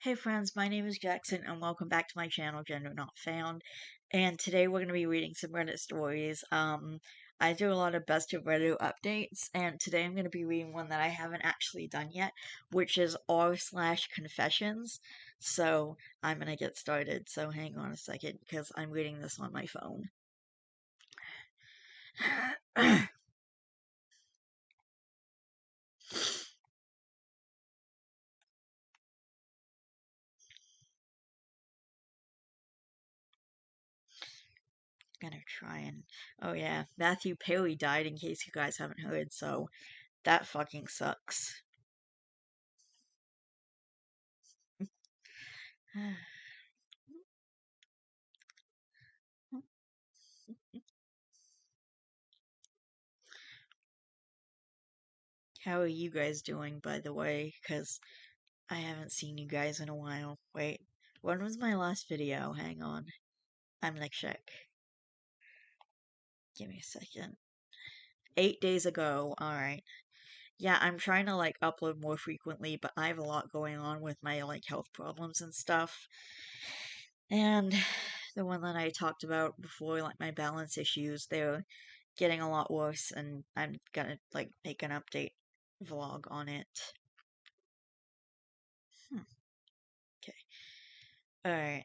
Hey friends, my name is Jackson and welcome back to my channel, Gender Not Found. And today we're going to be reading some Reddit stories. I do a lot of best of Reddit updates, and today I'm going to be reading one that I haven't actually done yet, which is r/confessions. So I'm going to get started. So hang on a second because I'm reading this on my phone. Gonna try and oh yeah, Matthew Perry died in case you guys haven't heard, so that fucking sucks. How are you guys doing, by the way? Because I haven't seen you guys in a while. Wait, when was my last video? Hang on. I'm gonna check. Give me a second. 8 days ago. Alright. Yeah, I'm trying to, upload more frequently, but I have a lot going on with my, health problems and stuff. And the one that I talked about before, my balance issues, they're getting a lot worse, and I'm gonna, make an update vlog on it. Okay. Alright.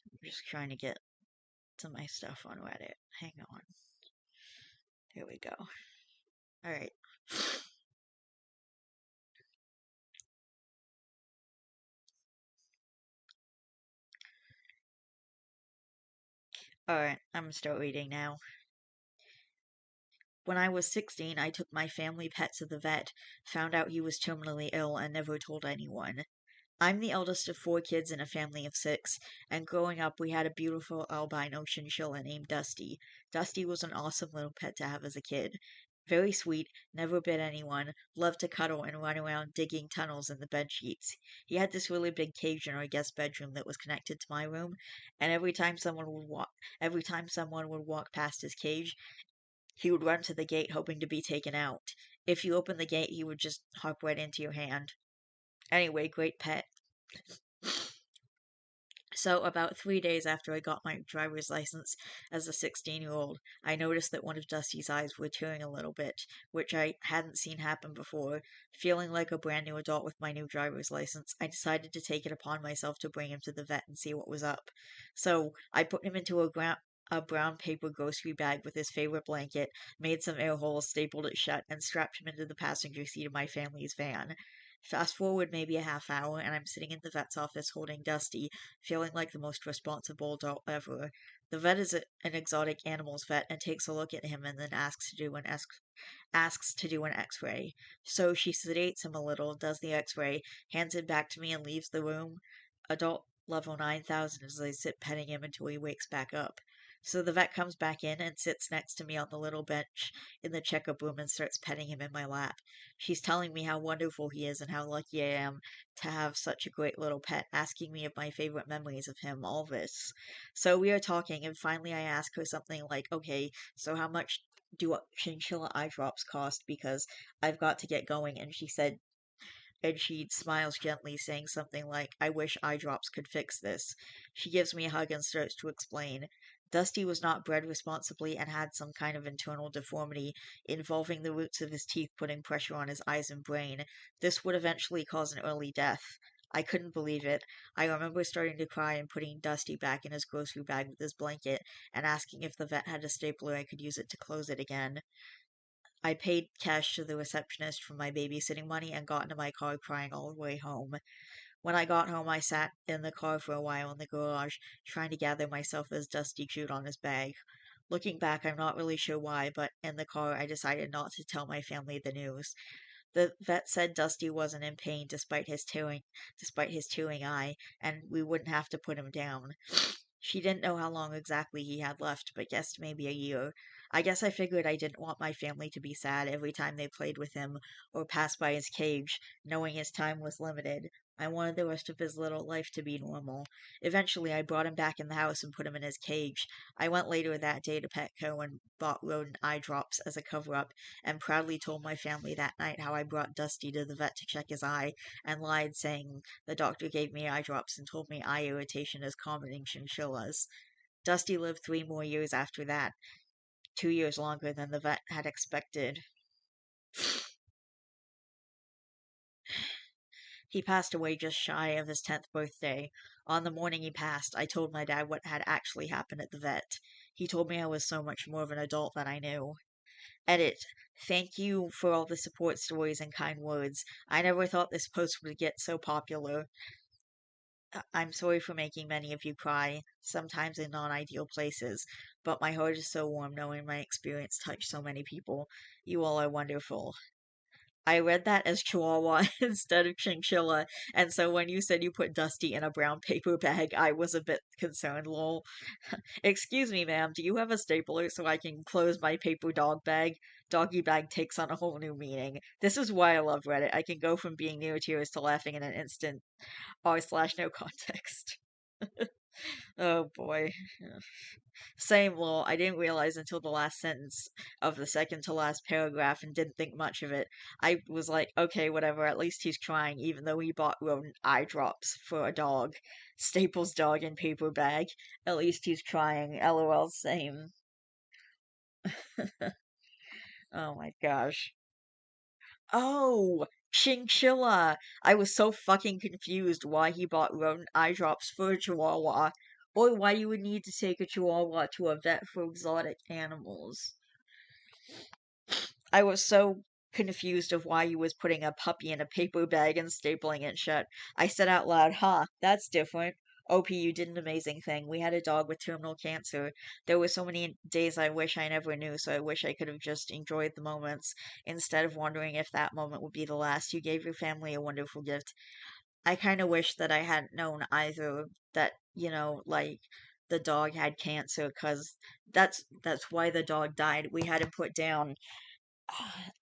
I'm just trying to get to my stuff on Reddit. Hang on. Here we go. Alright. Alright, I'm gonna start reading now. When I was 16, I took my family pet to the vet, found out he was terminally ill, and never told anyone. I'm the eldest of 4 kids in a family of 6, and growing up we had a beautiful albino chinchilla named Dusty. Dusty was an awesome little pet to have as a kid. Very sweet, never bit anyone, loved to cuddle and run around digging tunnels in the bed sheets. He had this really big cage in our guest bedroom that was connected to my room, and every time someone would walk past his cage, he would run to the gate hoping to be taken out. If you opened the gate, he would just hop right into your hand. Anyway, great pet. So, about 3 days after I got my driver's license as a 16-year-old, I noticed that one of Dusty's eyes were tearing a little bit, which I hadn't seen happen before. Feeling like a brand new adult with my new driver's license, I decided to take it upon myself to bring him to the vet and see what was up. So, I put him into a brown paper grocery bag with his favorite blanket, made some air holes, stapled it shut, and strapped him into the passenger seat of my family's van. Fast forward maybe a half hour, and I'm sitting in the vet's office holding Dusty, feeling like the most responsible adult ever. The vet is an exotic animals vet and takes a look at him and then asks to do an X-ray. So she sedates him a little, does the X-ray, hands it back to me, and leaves the room. Adult level 9000 as I sit petting him until he wakes back up. So the vet comes back in and sits next to me on the little bench in the checkup room and starts petting him in my lap. She's telling me how wonderful he is and how lucky I am to have such a great little pet, asking me of my favorite memories of him, all this. So we are talking, and finally I ask her something like, okay, so how much do chinchilla eye drops cost? Because I've got to get going. And she smiles gently, saying something like, I wish eye drops could fix this. She gives me a hug and starts to explain. Dusty was not bred responsibly and had some kind of internal deformity involving the roots of his teeth putting pressure on his eyes and brain. This would eventually cause an early death. I couldn't believe it. I remember starting to cry and putting Dusty back in his grocery bag with his blanket and asking if the vet had a stapler I could use it to close it again. I paid cash to the receptionist for my babysitting money and got into my car crying all the way home. When I got home, I sat in the car for a while in the garage, trying to gather myself as Dusty chewed on his bag. Looking back, I'm not really sure why, but in the car, I decided not to tell my family the news. The vet said Dusty wasn't in pain despite his tearing eye, and we wouldn't have to put him down. She didn't know how long exactly he had left, but guessed maybe a year. I guess I figured I didn't want my family to be sad every time they played with him or passed by his cage, knowing his time was limited. I wanted the rest of his little life to be normal. Eventually, I brought him back in the house and put him in his cage. I went later that day to Petco and bought rodent eye drops as a cover up, and proudly told my family that night how I brought Dusty to the vet to check his eye, and lied saying the doctor gave me eye drops and told me eye irritation is common in chinchillas. Dusty lived 3 more years after that, 2 years longer than the vet had expected. He passed away just shy of his 10th birthday. On the morning he passed, I told my dad what had actually happened at the vet. He told me I was so much more of an adult than I knew. Edit. Thank you for all the support stories and kind words. I never thought this post would get so popular. I'm sorry for making many of you cry, sometimes in non ideal places, but my heart is so warm knowing my experience touched so many people. You all are wonderful. I read that as Chihuahua instead of Chinchilla, and so when you said you put Dusty in a brown paper bag, I was a bit concerned, lol. Excuse me, ma'am, do you have a stapler so I can close my paper dog bag? Doggy bag takes on a whole new meaning. This is why I love Reddit. I can go from being near tears to laughing in an instant. R/no context. Oh boy. Same law. I didn't realize until the last sentence of the second to last paragraph and didn't think much of it. I was like, okay, whatever, at least he's trying, even though he bought rodent eye drops for a dog. Staples dog in paper bag. At least he's trying. LOL, same. Oh my gosh. Oh, chinchilla. I was so fucking confused why he bought rodent eye drops for a chihuahua, or why you would need to take a chihuahua to a vet for exotic animals. I was so confused of why he was putting a puppy in a paper bag and stapling it shut. I said out loud, huh, that's different. OP, you did an amazing thing. We had a dog with terminal cancer. There were so many days I wish I never knew, so I wish I could have just enjoyed the moments instead of wondering if that moment would be the last. You gave your family a wonderful gift. I kind of wish that I hadn't known either that, like the dog had cancer because that's why the dog died. We had him put down.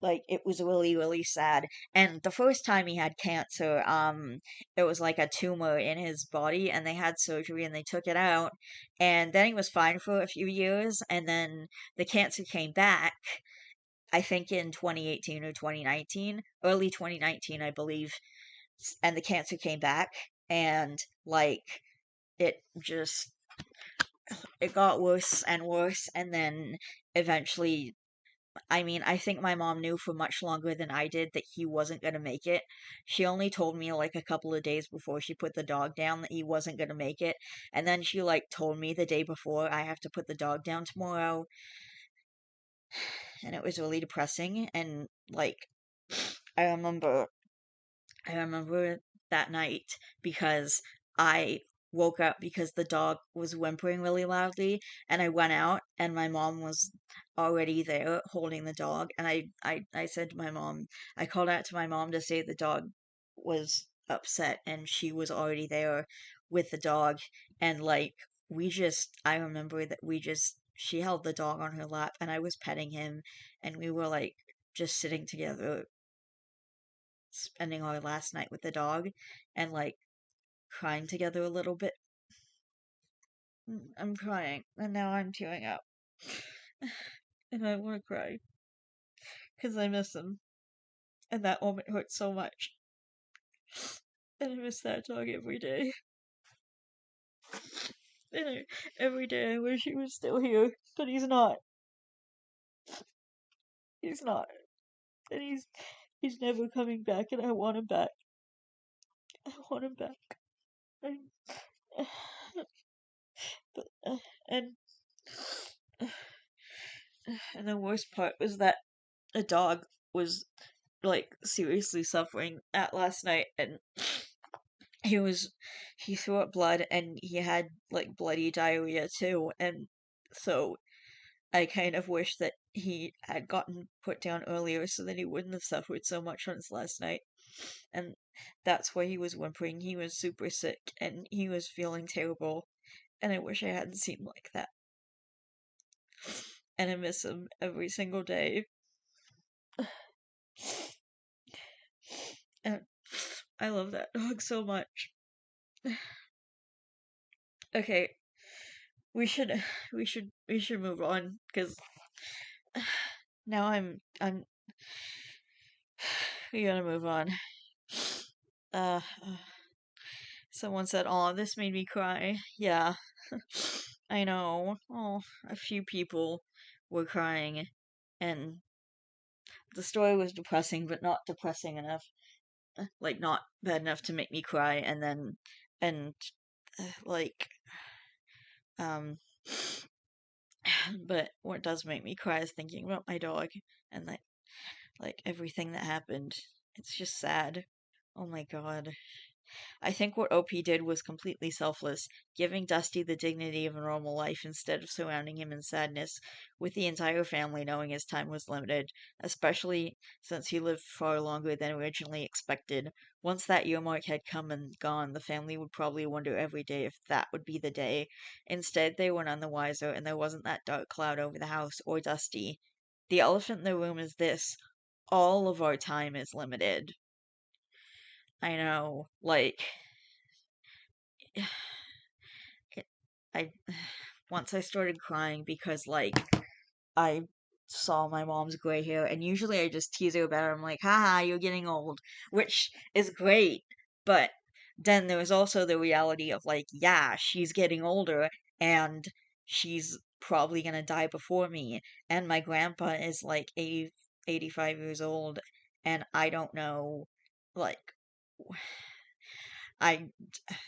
Like it was really really sad, and the first time he had cancer, it was like a tumor in his body, and they had surgery and they took it out, and then he was fine for a few years, and then the cancer came back, I think in 2018 or 2019, early 2019 I believe, and the cancer came back, and like it just it got worse and worse, and then eventually, I mean, I think my mom knew for much longer than I did that he wasn't going to make it. She only told me like a couple of days before she put the dog down that he wasn't going to make it. And then she like told me the day before I have to put the dog down tomorrow. And it was really depressing. And like, I remember I remember that night because I woke up because the dog was whimpering really loudly, and I went out and my mom was already there holding the dog, and I said to my mom, I called out to my mom to say the dog was upset, and she was already there with the dog, and like I remember that she held the dog on her lap and I was petting him, and we were like just sitting together spending our last night with the dog and like crying together a little bit. I'm crying and now I'm tearing up. And I want to cry because I miss him. And that moment hurt so much. And I miss that dog every day. And every day I wish he was still here, but he's not. He's not. And he's never coming back, and I want him back. I want him back. I, but, and and the worst part was that a dog was like seriously suffering at last night, and he was he threw up blood and he had like bloody diarrhea too, and so I kind of wish that he had gotten put down earlier so that he wouldn't have suffered so much on his last night. And that's why he was whimpering. He was super sick and he was feeling terrible, and I wish I hadn't seen like that. and I miss him every single day. And I love that dog so much. Okay, we should we should move on because now I'm we gotta move on. Uh, someone said, "Oh, this made me cry." Yeah, I know. Oh, a few people were crying, and the story was depressing, but not depressing enough, like not bad enough to make me cry. And then, and like, um, but what does make me cry is thinking about my dog and like everything that happened. It's just sad. Oh my God. I think what OP did was completely selfless, giving Dusty the dignity of a normal life instead of surrounding him in sadness, with the entire family knowing his time was limited, especially since he lived far longer than originally expected. Once that year mark had come and gone, the family would probably wonder every day if that would be the day. Instead, they were none the wiser, and there wasn't that dark cloud over the house or Dusty. The elephant in the room is this: all of our time is limited. I know, like, it, I once I started crying because like I saw my mom's gray hair, and usually I just tease her about it. I'm like, haha, you're getting old, which is great, but then there was also the reality of like, yeah, she's getting older and she's probably gonna die before me, and my grandpa is like 85 years old, and I don't know, like, I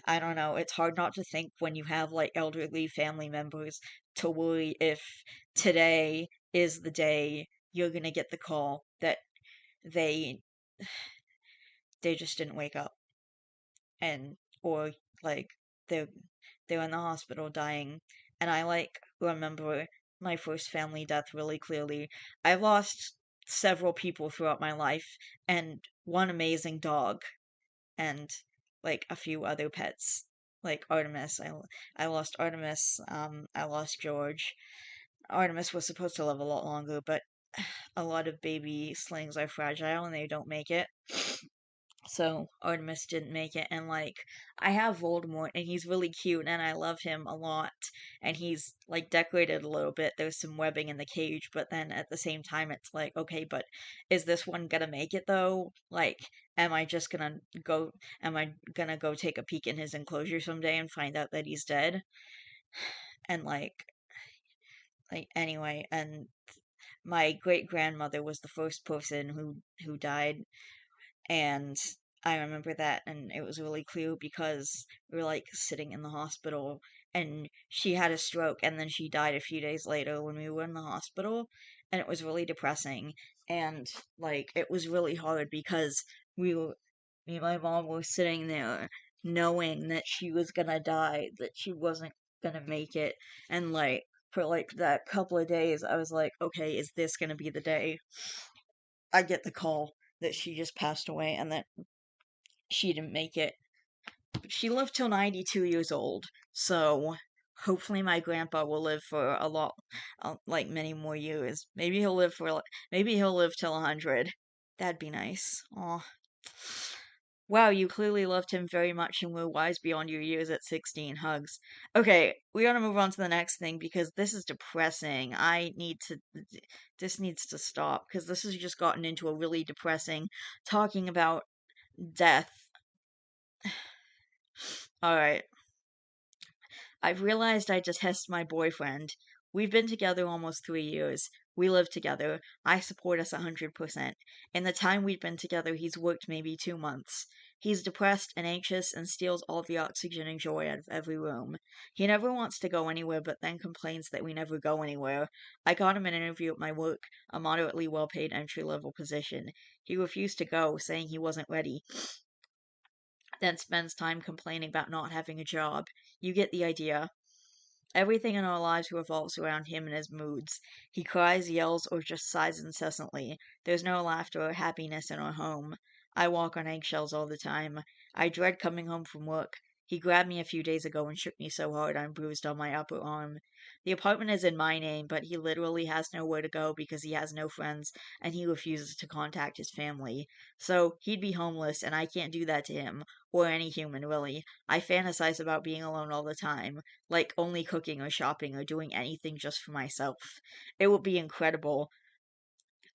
I don't know. It's hard not to think when you have like elderly family members to worry if today is the day you're gonna get the call that they they just didn't wake up, and or like they're they're in the hospital dying. And I like remember my first family death really clearly. I've lost several people throughout my life and one amazing dog and like a few other pets, like Artemis. I lost Artemis. I lost George. Artemis was supposed to live a lot longer, but a lot of baby slings are fragile and they don't make it. So Artemis didn't make it, and like I have Voldemort, and he's really cute, and I love him a lot, and he's like decorated a little bit. There's some webbing in the cage, but then at the same time, it's like, okay, but is this one gonna make it though? Like, am I just gonna go? Am I gonna go take a peek in his enclosure someday and find out that he's dead? And like anyway, and my great grandmother was the first person who died, and I remember that, and it was really clear because we were like sitting in the hospital, and she had a stroke, and then she died a few days later when we were in the hospital, and it was really depressing. And like, it was really hard because we were, me and my mom were sitting there knowing that she was gonna die, that she wasn't gonna make it, and like, for like that couple of days, I was like, okay, is this gonna be the day I get the call that she just passed away and that she didn't make it? She lived till 92 years old, so hopefully my grandpa will live for a lot, like many more years. Maybe he'll live till 100. That'd be nice. Aw. Wow, you clearly loved him very much and were wise beyond your years at 16. Hugs. Okay, we gotta move on to the next thing because this is depressing. This needs to stop because this has just gotten into a really depressing, talking about death. Alright. I've realized I detest my boyfriend. We've been together almost 3 years. We live together. I support us 100%. In the time we've been together, he's worked maybe 2 months. He's depressed and anxious and steals all the oxygen and joy out of every room. He never wants to go anywhere, but then complains that we never go anywhere. I got him an interview at my work, a moderately well paid entry level position. He refused to go, saying he wasn't ready, then spends time complaining about not having a job. You get the idea. Everything in our lives revolves around him and his moods. He cries, yells, or just sighs incessantly. There's no laughter or happiness in our home. I walk on eggshells all the time. I dread coming home from work. He grabbed me a few days ago and shook me so hard I'm bruised on my upper arm. The apartment is in my name, but he literally has nowhere to go because he has no friends and he refuses to contact his family. So he'd be homeless, and I can't do that to him, or any human, really. I fantasize about being alone all the time, like only cooking or shopping or doing anything just for myself. It would be incredible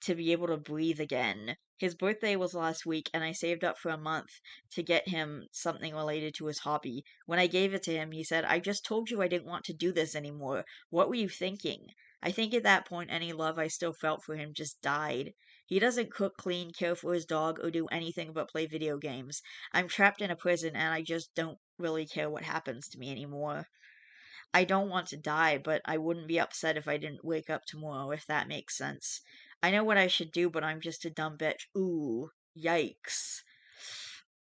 to be able to breathe again. His birthday was last week, and I saved up for a month to get him something related to his hobby. When I gave it to him, he said, I just told you I didn't want to do this anymore. What were you thinking? I think at that point, any love I still felt for him just died. He doesn't cook, clean, care for his dog, or do anything but play video games. I'm trapped in a prison, and I just don't really care what happens to me anymore. I don't want to die, but I wouldn't be upset if I didn't wake up tomorrow, if that makes sense. I know what I should do, but I'm just a dumb bitch. Ooh, yikes.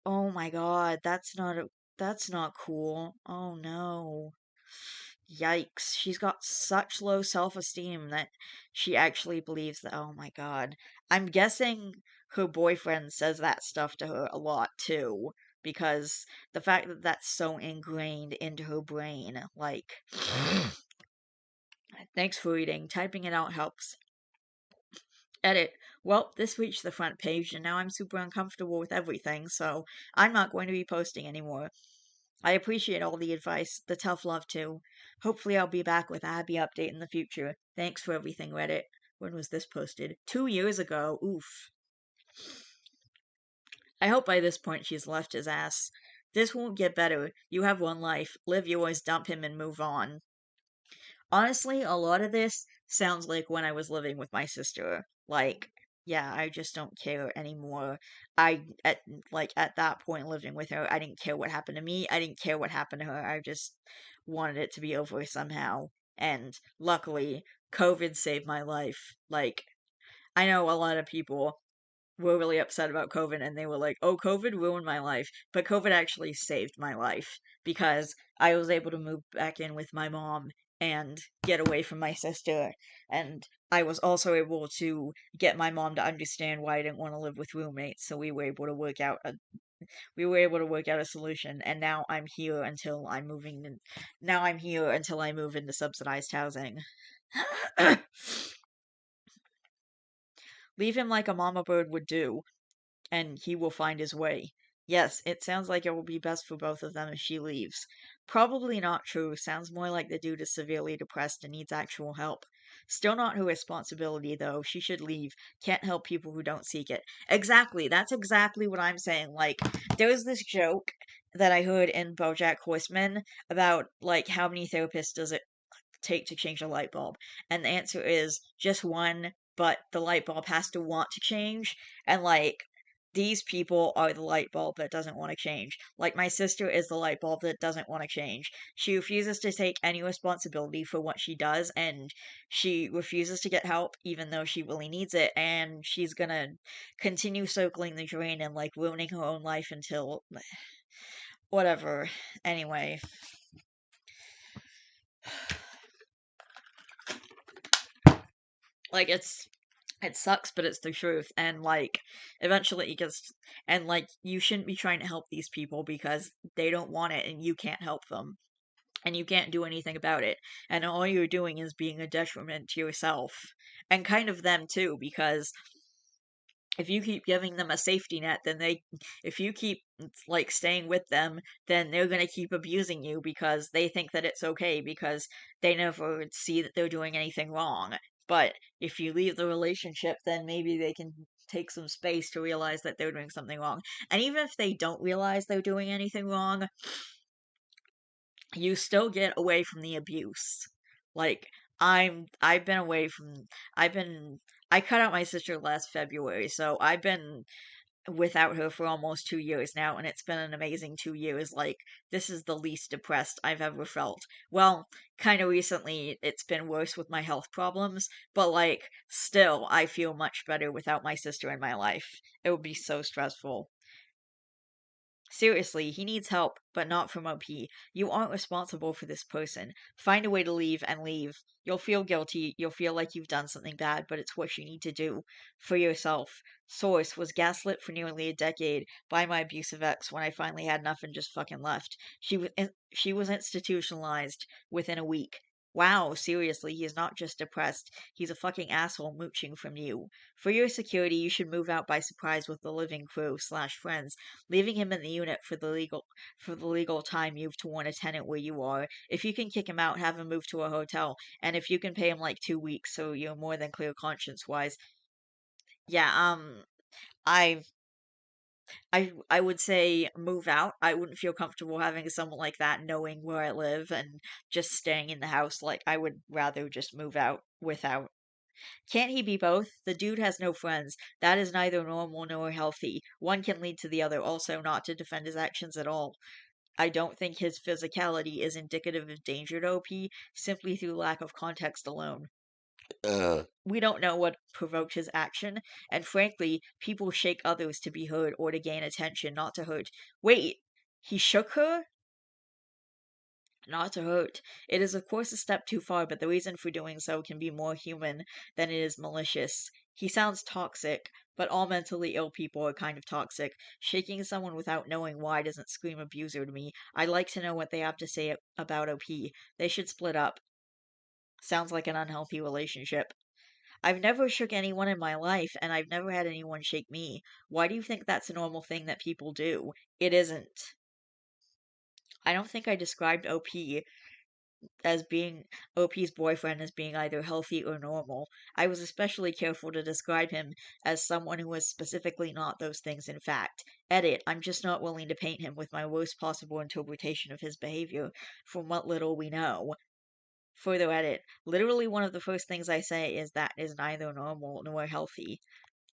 Oh my god, that's not cool. Oh no. Yikes. She's got such low self-esteem that she actually believes that, oh my god. I'm guessing her boyfriend says that stuff to her a lot too, because the fact that that's so ingrained into her brain, like, thanks for reading. Typing it out helps. Edit. Well, this reached the front page, and now I'm super uncomfortable with everything, so I'm not going to be posting anymore. I appreciate all the advice, the tough love too. Hopefully, I'll be back with a happy update in the future. Thanks for everything, Reddit. When was this posted? 2 years ago. Oof. I hope by this point she's left his ass. This won't get better. You have one life. Live yours, dump him, and move on. Honestly, a lot of this sounds like when I was living with my sister. Like, yeah, I just don't care anymore. At that point living with her, I didn't care what happened to me. I didn't care what happened to her. I just wanted it to be over somehow. And luckily, COVID saved my life. Like, I know a lot of people were really upset about COVID and they were like, oh, COVID ruined my life. But COVID actually saved my life because I was able to move back in with my mom and get away from my sister. And I was also able to get my mom to understand why I didn't want to live with roommates. So we were able to work out a solution. And now I'm here until I'm moving in. Now I'm here until I move into subsidized housing. Leave him like a mama bird would do, and he will find his way. Yes, it sounds like it will be best for both of them if she leaves. Probably not true. Sounds more like the dude is severely depressed and needs actual help. Still not her responsibility, though. She should leave. Can't help people who don't seek it. Exactly. That's exactly what I'm saying. Like, there was this joke that I heard in BoJack Horseman about, like, how many therapists does it take to change a light bulb? And the answer is just one, but the light bulb has to want to change. And, like, these people are the light bulb that doesn't want to change. Like, my sister is the light bulb that doesn't want to change. She refuses to take any responsibility for what she does, and she refuses to get help even though she really needs it, and she's gonna continue circling the drain and, like, ruining her own life until whatever. Anyway. Like, it sucks, but it's the truth. And, like, eventually it gets, and, like, you shouldn't be trying to help these people because they don't want it and you can't help them. And you can't do anything about it. And all you're doing is being a detriment to yourself. And kind of them too, because if you keep giving them a safety net, then if you keep, like, staying with them, then they're gonna keep abusing you because they think that it's okay because they never see that they're doing anything wrong. But if you leave the relationship, then maybe they can take some space to realize that they're doing something wrong. And even if they don't realize they're doing anything wrong, you still get away from the abuse. Like, I've been away from I've been I cut out my sister last February, so I've been without her for almost 2 years now, and it's been an amazing 2 years. Like, this is the least depressed I've ever felt. Well, kind of recently it's been worse with my health problems, but, like, still I feel much better without my sister in my life. It would be so stressful. Seriously, he needs help, but not from OP. You aren't responsible for this person. Find a way to leave and leave. You'll feel guilty, you'll feel like you've done something bad, but it's what you need to do for yourself. Source was gaslit for nearly a decade by my abusive ex when I finally had enough and just fucking left. She was institutionalized within a week. Wow, seriously, he's not just depressed. He's a fucking asshole mooching from you. For your security, you should move out by surprise with the living crew slash friends, leaving him in the unit for the legal time you've to warn a tenant where you are. If you can kick him out, have him move to a hotel, and if you can pay him like 2 weeks, so you're more than clear conscience wise. Yeah, I I would say move out. I wouldn't feel comfortable having someone like that knowing where I live and just staying in the house. Like I would rather just move out without. Can't he be both? The dude has no friends. That is neither normal nor healthy. One can lead to the other, also not to defend his actions at all. I don't think his physicality is indicative of danger to OP simply through lack of context alone. Uh, We don't know what provoked his action, and frankly, people shake others to be heard or to gain attention, not to hurt. Wait, he shook her? Not to hurt. It is, of course, a step too far, but the reason for doing so can be more human than it is malicious. He sounds toxic, but all mentally ill people are kind of toxic. Shaking someone without knowing why doesn't scream abuser to me. I'd like to know what they have to say about OP. They should split up. Sounds like an unhealthy relationship. I've never shook anyone in my life, and I've never had anyone shake me. Why do you think that's a normal thing that people do? It isn't. I don't think I described as being OP's boyfriend as being either healthy or normal. I was especially careful to describe him as someone who was specifically not those things in fact. Edit, I'm just not willing to paint him with my worst possible interpretation of his behavior from what little we know. Further edit, literally one of the first things I say is that is neither normal nor healthy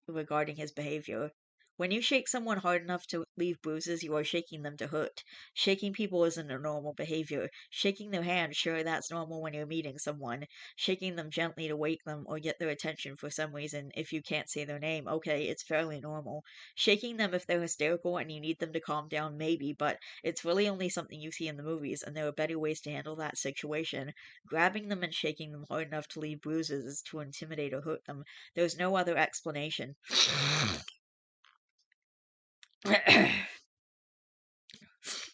regarding his behavior. When you shake someone hard enough to leave bruises, you are shaking them to hurt. Shaking people isn't a normal behavior. Shaking their hand, sure, that's normal when you're meeting someone. Shaking them gently to wake them or get their attention for some reason, if you can't say their name, okay, it's fairly normal. Shaking them if they're hysterical and you need them to calm down, maybe, but it's really only something you see in the movies, and there are better ways to handle that situation. Grabbing them and shaking them hard enough to leave bruises is to intimidate or hurt them. There's no other explanation.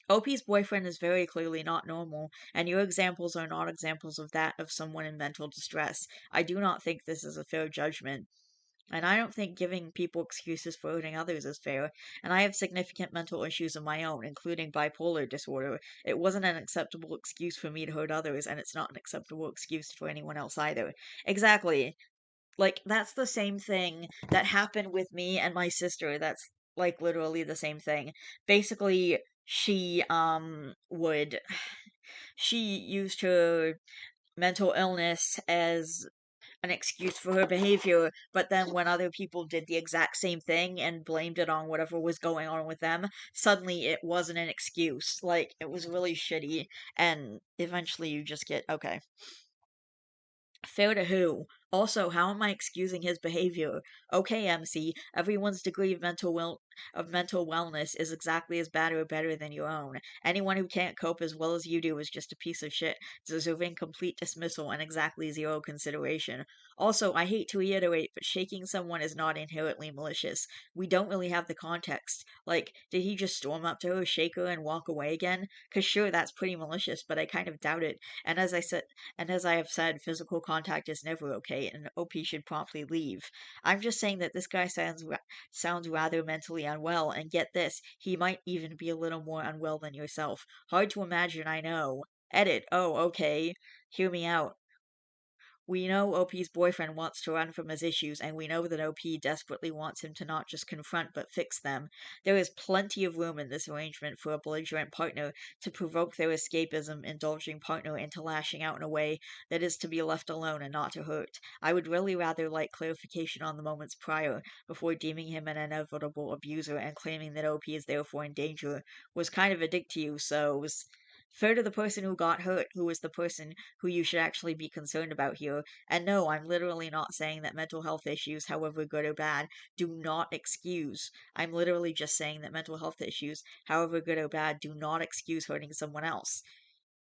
OP's boyfriend is very clearly not normal, and your examples are not examples of that of someone in mental distress. I do not think this is a fair judgment. And I don't think giving people excuses for hurting others is fair. And I have significant mental issues of my own, including bipolar disorder. It wasn't an acceptable excuse for me to hurt others, and it's not an acceptable excuse for anyone else either. Exactly. Like, that's the same thing that happened with me and my sister. That's, like, literally the same thing. Basically, she used her mental illness as an excuse for her behavior, but then when other people did the exact same thing and blamed it on whatever was going on with them, suddenly it wasn't an excuse. Like, it was really shitty, and eventually you just get, okay. Fair to who? Also, how am I excusing his behavior? Okay, MC, everyone's degree of mental wellness is exactly as bad or better than your own. Anyone who can't cope as well as you do is just a piece of shit, deserving complete dismissal and exactly zero consideration. Also, I hate to reiterate, but shaking someone is not inherently malicious. We don't really have the context. Like, did he just storm up to her, shake her, and walk away again? 'Cause sure, that's pretty malicious, but I kind of doubt it. And as I have said, physical contact is never okay, and OP should promptly leave. I'm just saying that this guy sounds rather mentally unwell, and get this, he might even be a little more unwell than yourself. Hard to imagine, I know. Edit. Oh, okay. Hear me out. We know OP's boyfriend wants to run from his issues, and we know that OP desperately wants him to not just confront but fix them. There is plenty of room in this arrangement for a belligerent partner to provoke their escapism indulging partner into lashing out in a way that is to be left alone and not to hurt. I would really rather like clarification on the moments prior before deeming him an inevitable abuser and claiming that OP is therefore in danger. Was kind of a dick to you, so Fair to the person who got hurt, who is the person who you should actually be concerned about here. And no, I'm literally not saying that mental health issues, however good or bad, do not excuse. I'm literally just saying that mental health issues, however good or bad, do not excuse hurting someone else.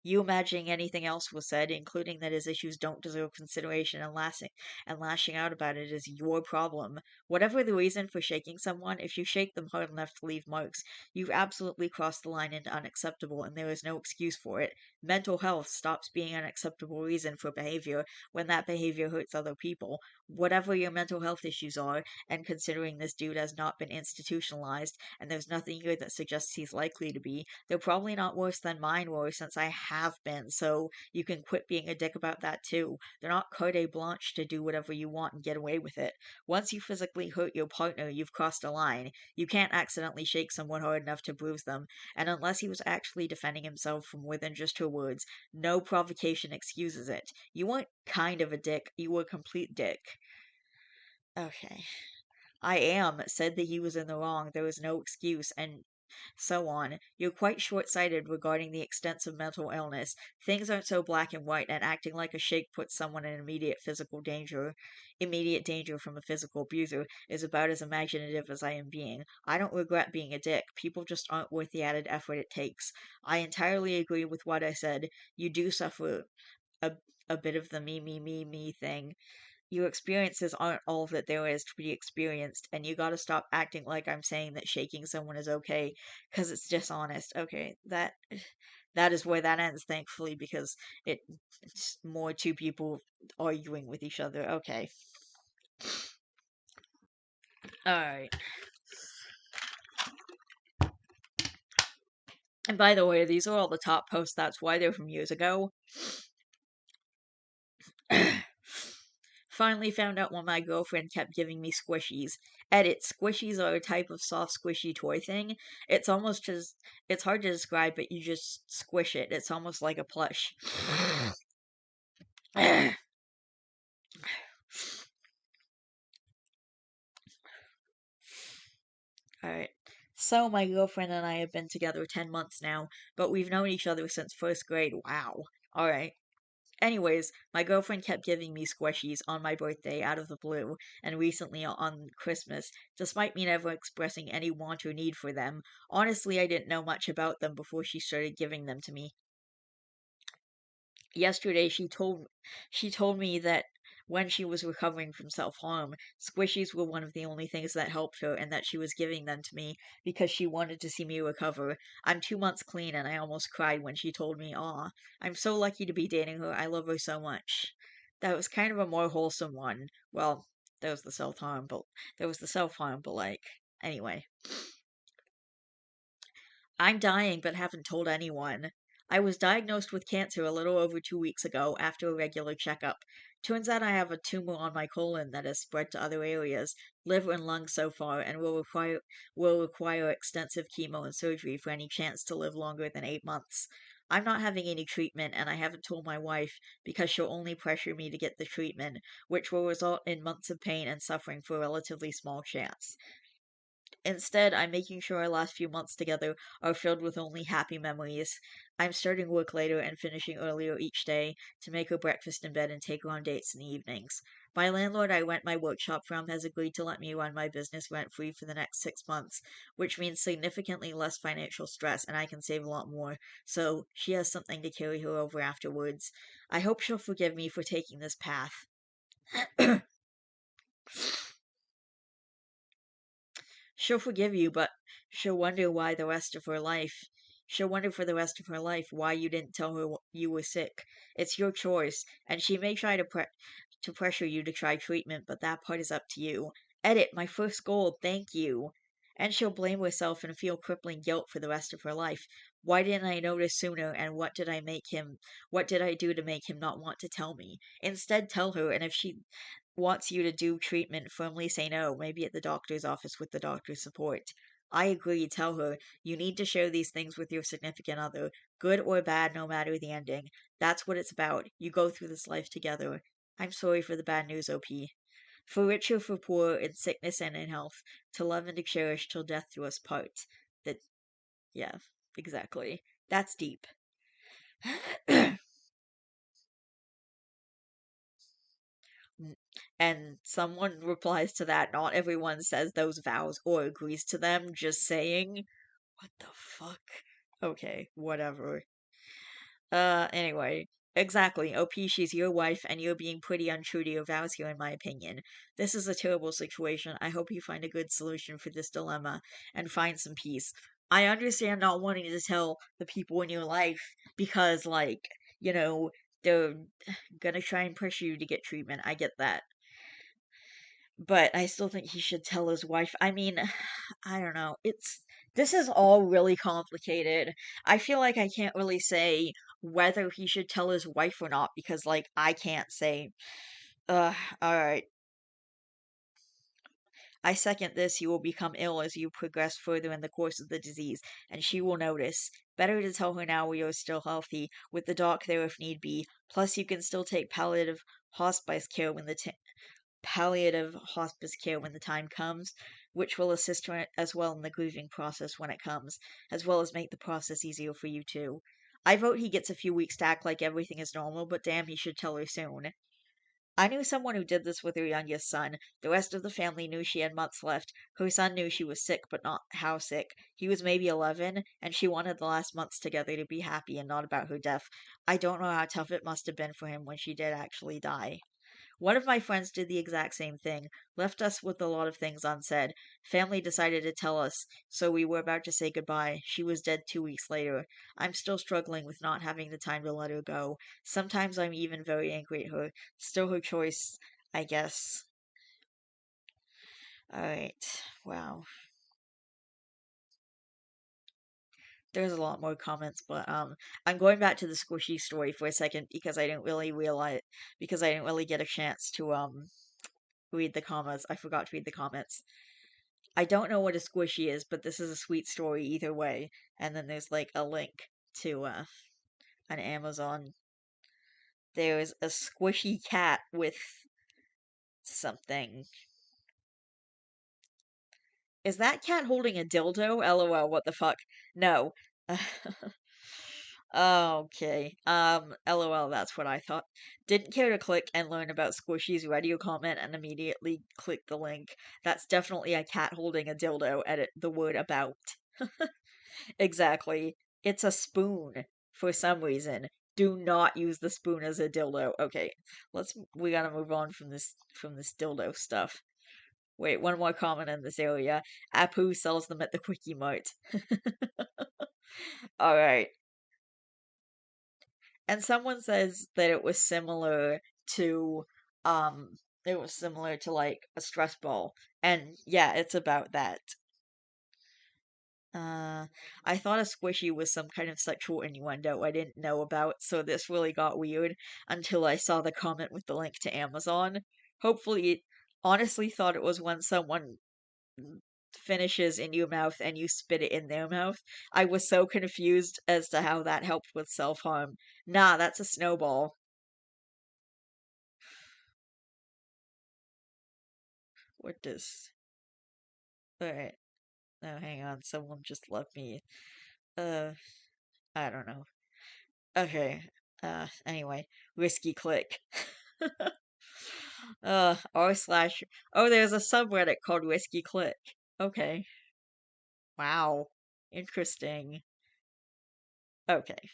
You imagining anything else was said, including that his issues don't deserve consideration and lashing out about it is your problem. Whatever the reason for shaking someone, if you shake them hard enough to leave marks, you've absolutely crossed the line into unacceptable and there is no excuse for it. Mental health stops being an acceptable reason for behavior when that behavior hurts other people. Whatever your mental health issues are, and considering this dude has not been institutionalized, and there's nothing here that suggests he's likely to be, they're probably not worse than mine were since I have been, so you can quit being a dick about that too. They're not carte blanche to do whatever you want and get away with it. Once you physically hurt your partner, you've crossed a line. You can't accidentally shake someone hard enough to bruise them, and unless he was actually defending himself from more than just her words, no provocation excuses it. You weren't kind of a dick, you were a complete dick. Okay. I am said that he was in the wrong, there was no excuse, and so on. You're quite short sighted regarding the extensive mental illness. Things aren't so black and white, and acting like a shake puts someone in immediate danger from a physical abuser, is about as imaginative as I am being. I don't regret being a dick. People just aren't worth the added effort it takes. I entirely agree with what I said. You do suffer a, a bit of the me thing. Your experiences aren't all that there is to be experienced, and you gotta stop acting like I'm saying that shaking someone is okay, because it's dishonest. Okay, that is where that ends, thankfully, because it's more two people arguing with each other. Okay. Alright. And by the way, these are all the top posts, that's why they're from years ago. Finally found out why my girlfriend kept giving me squishies. Edit, squishies are a type of soft squishy toy thing. It's almost just, it's hard to describe, but you just squish it. It's almost like a plush. Alright. So, my girlfriend and I have been together 10 months now, but we've known each other since first grade. Wow. Alright. Anyways, my girlfriend kept giving me squishies on my birthday out of the blue, and recently on Christmas, despite me never expressing any want or need for them. Honestly, I didn't know much about them before she started giving them to me. Yesterday, she told me that when she was recovering from self-harm, squishies were one of the only things that helped her, and that she was giving them to me because she wanted to see me recover. I'm 2 months clean, and I almost cried when she told me, "Aw, I'm so lucky to be dating her. I love her so much." That was kind of a more wholesome one. Well, there was the self-harm, but like, anyway. I'm dying but haven't told anyone. I was diagnosed with cancer a little over 2 weeks ago after a regular checkup. Turns out I have a tumor on my colon that has spread to other areas, liver and lungs so far, and will require extensive chemo and surgery for any chance to live longer than 8 months. I'm not having any treatment, and I haven't told my wife because she'll only pressure me to get the treatment, which will result in months of pain and suffering for a relatively small chance. Instead, I'm making sure our last few months together are filled with only happy memories. I'm starting work later and finishing earlier each day to make her breakfast in bed and take her on dates in the evenings. My landlord I rent my workshop from has agreed to let me run my business rent free for the next 6 months, which means significantly less financial stress and I can save a lot more, so she has something to carry her over afterwards. I hope she'll forgive me for taking this path. She'll forgive you, but she'll wonder why the rest of her life. She'll wonder for the rest of her life why you didn't tell her you were sick. It's your choice, and she may try to pressure you to try treatment, but that part is up to you. Edit, my first goal, thank you. And she'll blame herself and feel crippling guilt for the rest of her life. Why didn't I notice sooner, and what did I do to make him not want to tell me? Instead, tell her, and if she wants you to do treatment, firmly say no, maybe at the doctor's office with the doctor's support. I agree, tell her, you need to share these things with your significant other, good or bad, no matter the ending. That's what it's about. You go through this life together. I'm sorry for the bad news, OP. For rich or for poor, in sickness and in health, to love and to cherish till death do us part. That, yeah, exactly. That's deep. And someone replies to that, not everyone says those vows or agrees to them, just saying, what the fuck? Okay, whatever. Anyway. Exactly. OP, she's your wife, and you're being pretty untrue to your vows here, in my opinion. This is a terrible situation. I hope you find a good solution for this dilemma and find some peace. I understand not wanting to tell the people in your life because, like, you know, they're gonna try and pressure you to get treatment. I get that. But I still think he should tell his wife. I mean, I don't know. This is all really complicated. I feel like I can't really say whether he should tell his wife or not because like I can't say all right. I second this. You will become ill as you progress further in the course of the disease, and she will notice. Better to tell her now while you're still healthy, with the doc there if need be. Plus, you can still take palliative hospice care when the time comes, which will assist her as well in the grieving process when it comes, as well as make the process easier for you too. I vote he gets a few weeks to act like everything is normal, but damn, he should tell her soon. I knew someone who did this with her youngest son. The rest of the family knew she had months left. Her son knew she was sick, but not how sick. He was maybe 11, and she wanted the last months together to be happy and not about her death. I don't know how tough it must have been for him when she did actually die. One of my friends did the exact same thing, left us with a lot of things unsaid. Family decided to tell us, so we were about to say goodbye. She was dead 2 weeks later. I'm still struggling with not having the time to let her go. Sometimes I'm even very angry at her. Still her choice, I guess. Alright, wow. There's a lot more comments, but I'm going back to the squishy story for a second because I didn't really get a chance to read the comments. I forgot to read the comments. I don't know what a squishy is, but this is a sweet story either way. And then there's like a link to an Amazon. There's a squishy cat with something. Is that cat holding a dildo? LOL, what the fuck? No. Okay. LOL, that's what I thought. Didn't care to click and learn about Squishy's radio comment and immediately click the link. That's definitely a cat holding a dildo. Edit the word about. Exactly. It's a spoon for some reason. Do not use the spoon as a dildo. Okay, we gotta move on from this dildo stuff. Wait, one more comment in this area. Apu sells them at the Quickie Mart. Alright. And someone says that to it was similar to like a stress ball. And yeah, it's about that. Uh, I thought a squishy was some kind of sexual innuendo I didn't know about, so this really got weird until I saw the comment with the link to Amazon. Hopefully, honestly thought it was when someone finishes in your mouth and you spit it in their mouth. I was so confused as to how that helped with self-harm. Nah, that's a snowball. What does... Alright. No, hang on. Someone just left me... Uh, I don't know. Okay. Anyway. Risky click. r/. Oh, there's a subreddit called Whiskey Click. Okay. Wow. Interesting. Okay.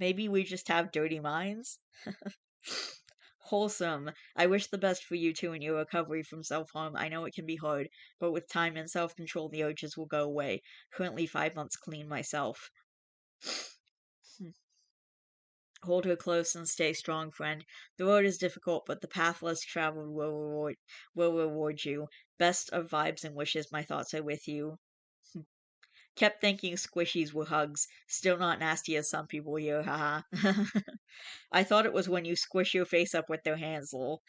Maybe we just have dirty minds? Wholesome. I wish the best for you too in your recovery from self harm. I know it can be hard, but with time and self control, the urges will go away. Currently 5 months clean myself. Hold her close and stay strong, friend. The road is difficult, but the path less traveled will reward you. Best of vibes and wishes. My thoughts are with you. Kept thinking squishies were hugs. Still not nasty as some people here, haha. I thought it was when you squish your face up with their hands, lol.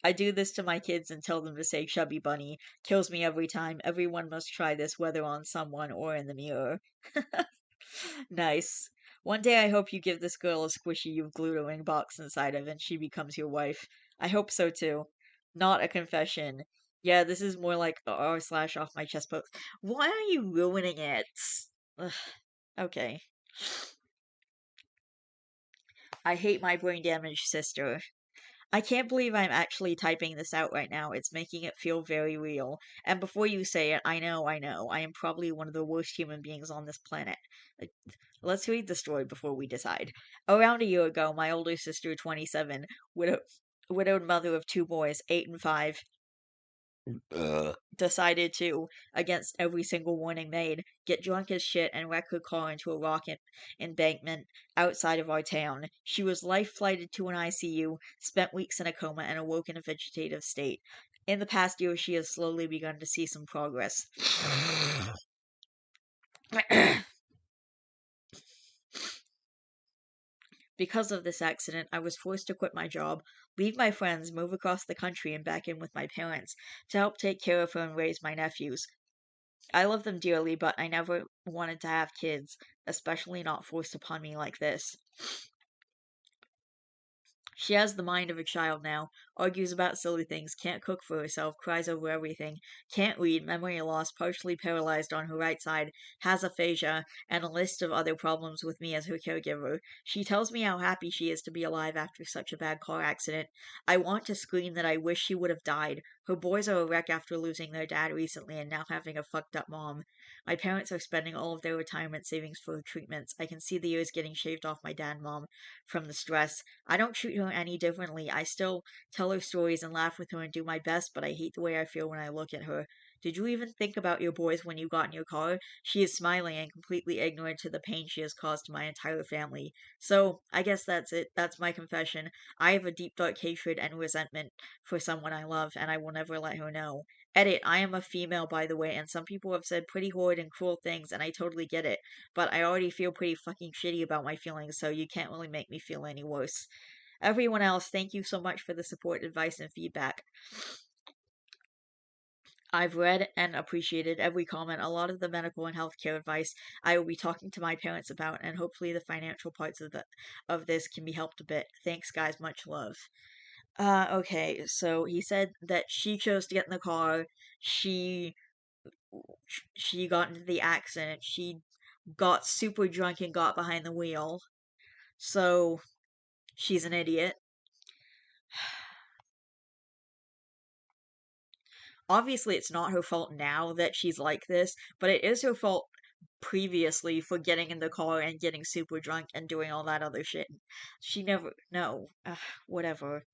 I do this to my kids and tell them to say chubby bunny. Kills me every time. Everyone must try this, whether on someone or in the mirror. Nice. One day I hope you give this girl a squishy you've glued a ring box inside of and she becomes your wife. I hope so too. Not a confession. Yeah, this is more like a r// off my chest post. Why are you ruining it? Ugh. Okay. I hate my brain damaged sister. I can't believe I'm actually typing this out right now. It's making it feel very real. And before you say it, I know. I am probably one of the worst human beings on this planet. Like, let's read the story before we decide. Around a year ago, my older sister, 27, widowed mother of two boys, 8 and 5, decided to, against every single warning made, get drunk as shit and wreck her car into a rock embankment outside of our town. She was life flighted to an ICU, spent weeks in a coma, and awoke in a vegetative state. In the past year, she has slowly begun to see some progress. Because of this accident, I was forced to quit my job, leave my friends, move across the country, and back in with my parents to help take care of her and raise my nephews. I love them dearly, but I never wanted to have kids, especially not forced upon me like this. She has the mind of a child now, argues about silly things, can't cook for herself, cries over everything, can't read, memory loss, partially paralyzed on her right side, has aphasia, and a list of other problems with me as her caregiver. She tells me how happy she is to be alive after such a bad car accident. I want to scream that I wish she would have died. Her boys are a wreck after losing their dad recently and now having a fucked up mom. My parents are spending all of their retirement savings for her treatments. I can see the years getting shaved off my dad and mom from the stress. I don't treat her any differently. I still tell her stories and laugh with her and do my best, but I hate the way I feel when I look at her. Did you even think about your boys when you got in your car? She is smiling and completely ignorant to the pain she has caused to my entire family. So, I guess that's it. That's my confession. I have a deep, dark hatred and resentment for someone I love, and I will never let her know. Edit, I am a female, by the way, and some people have said pretty horrid and cruel things, and I totally get it. But I already feel pretty fucking shitty about my feelings, so you can't really make me feel any worse. Everyone else, thank you so much for the support, advice, and feedback. I've read and appreciated every comment. A lot of the medical and healthcare advice I will be talking to my parents about, and hopefully the financial parts of this can be helped a bit. Thanks, guys. Much love. Okay, so he said that she chose to get in the car. She she got into the accident. She got super drunk and got behind the wheel. So she's an idiot. Obviously, it's not her fault now that she's like this, but it is her fault previously for getting in the car and getting super drunk and doing all that other shit. She never, no, whatever.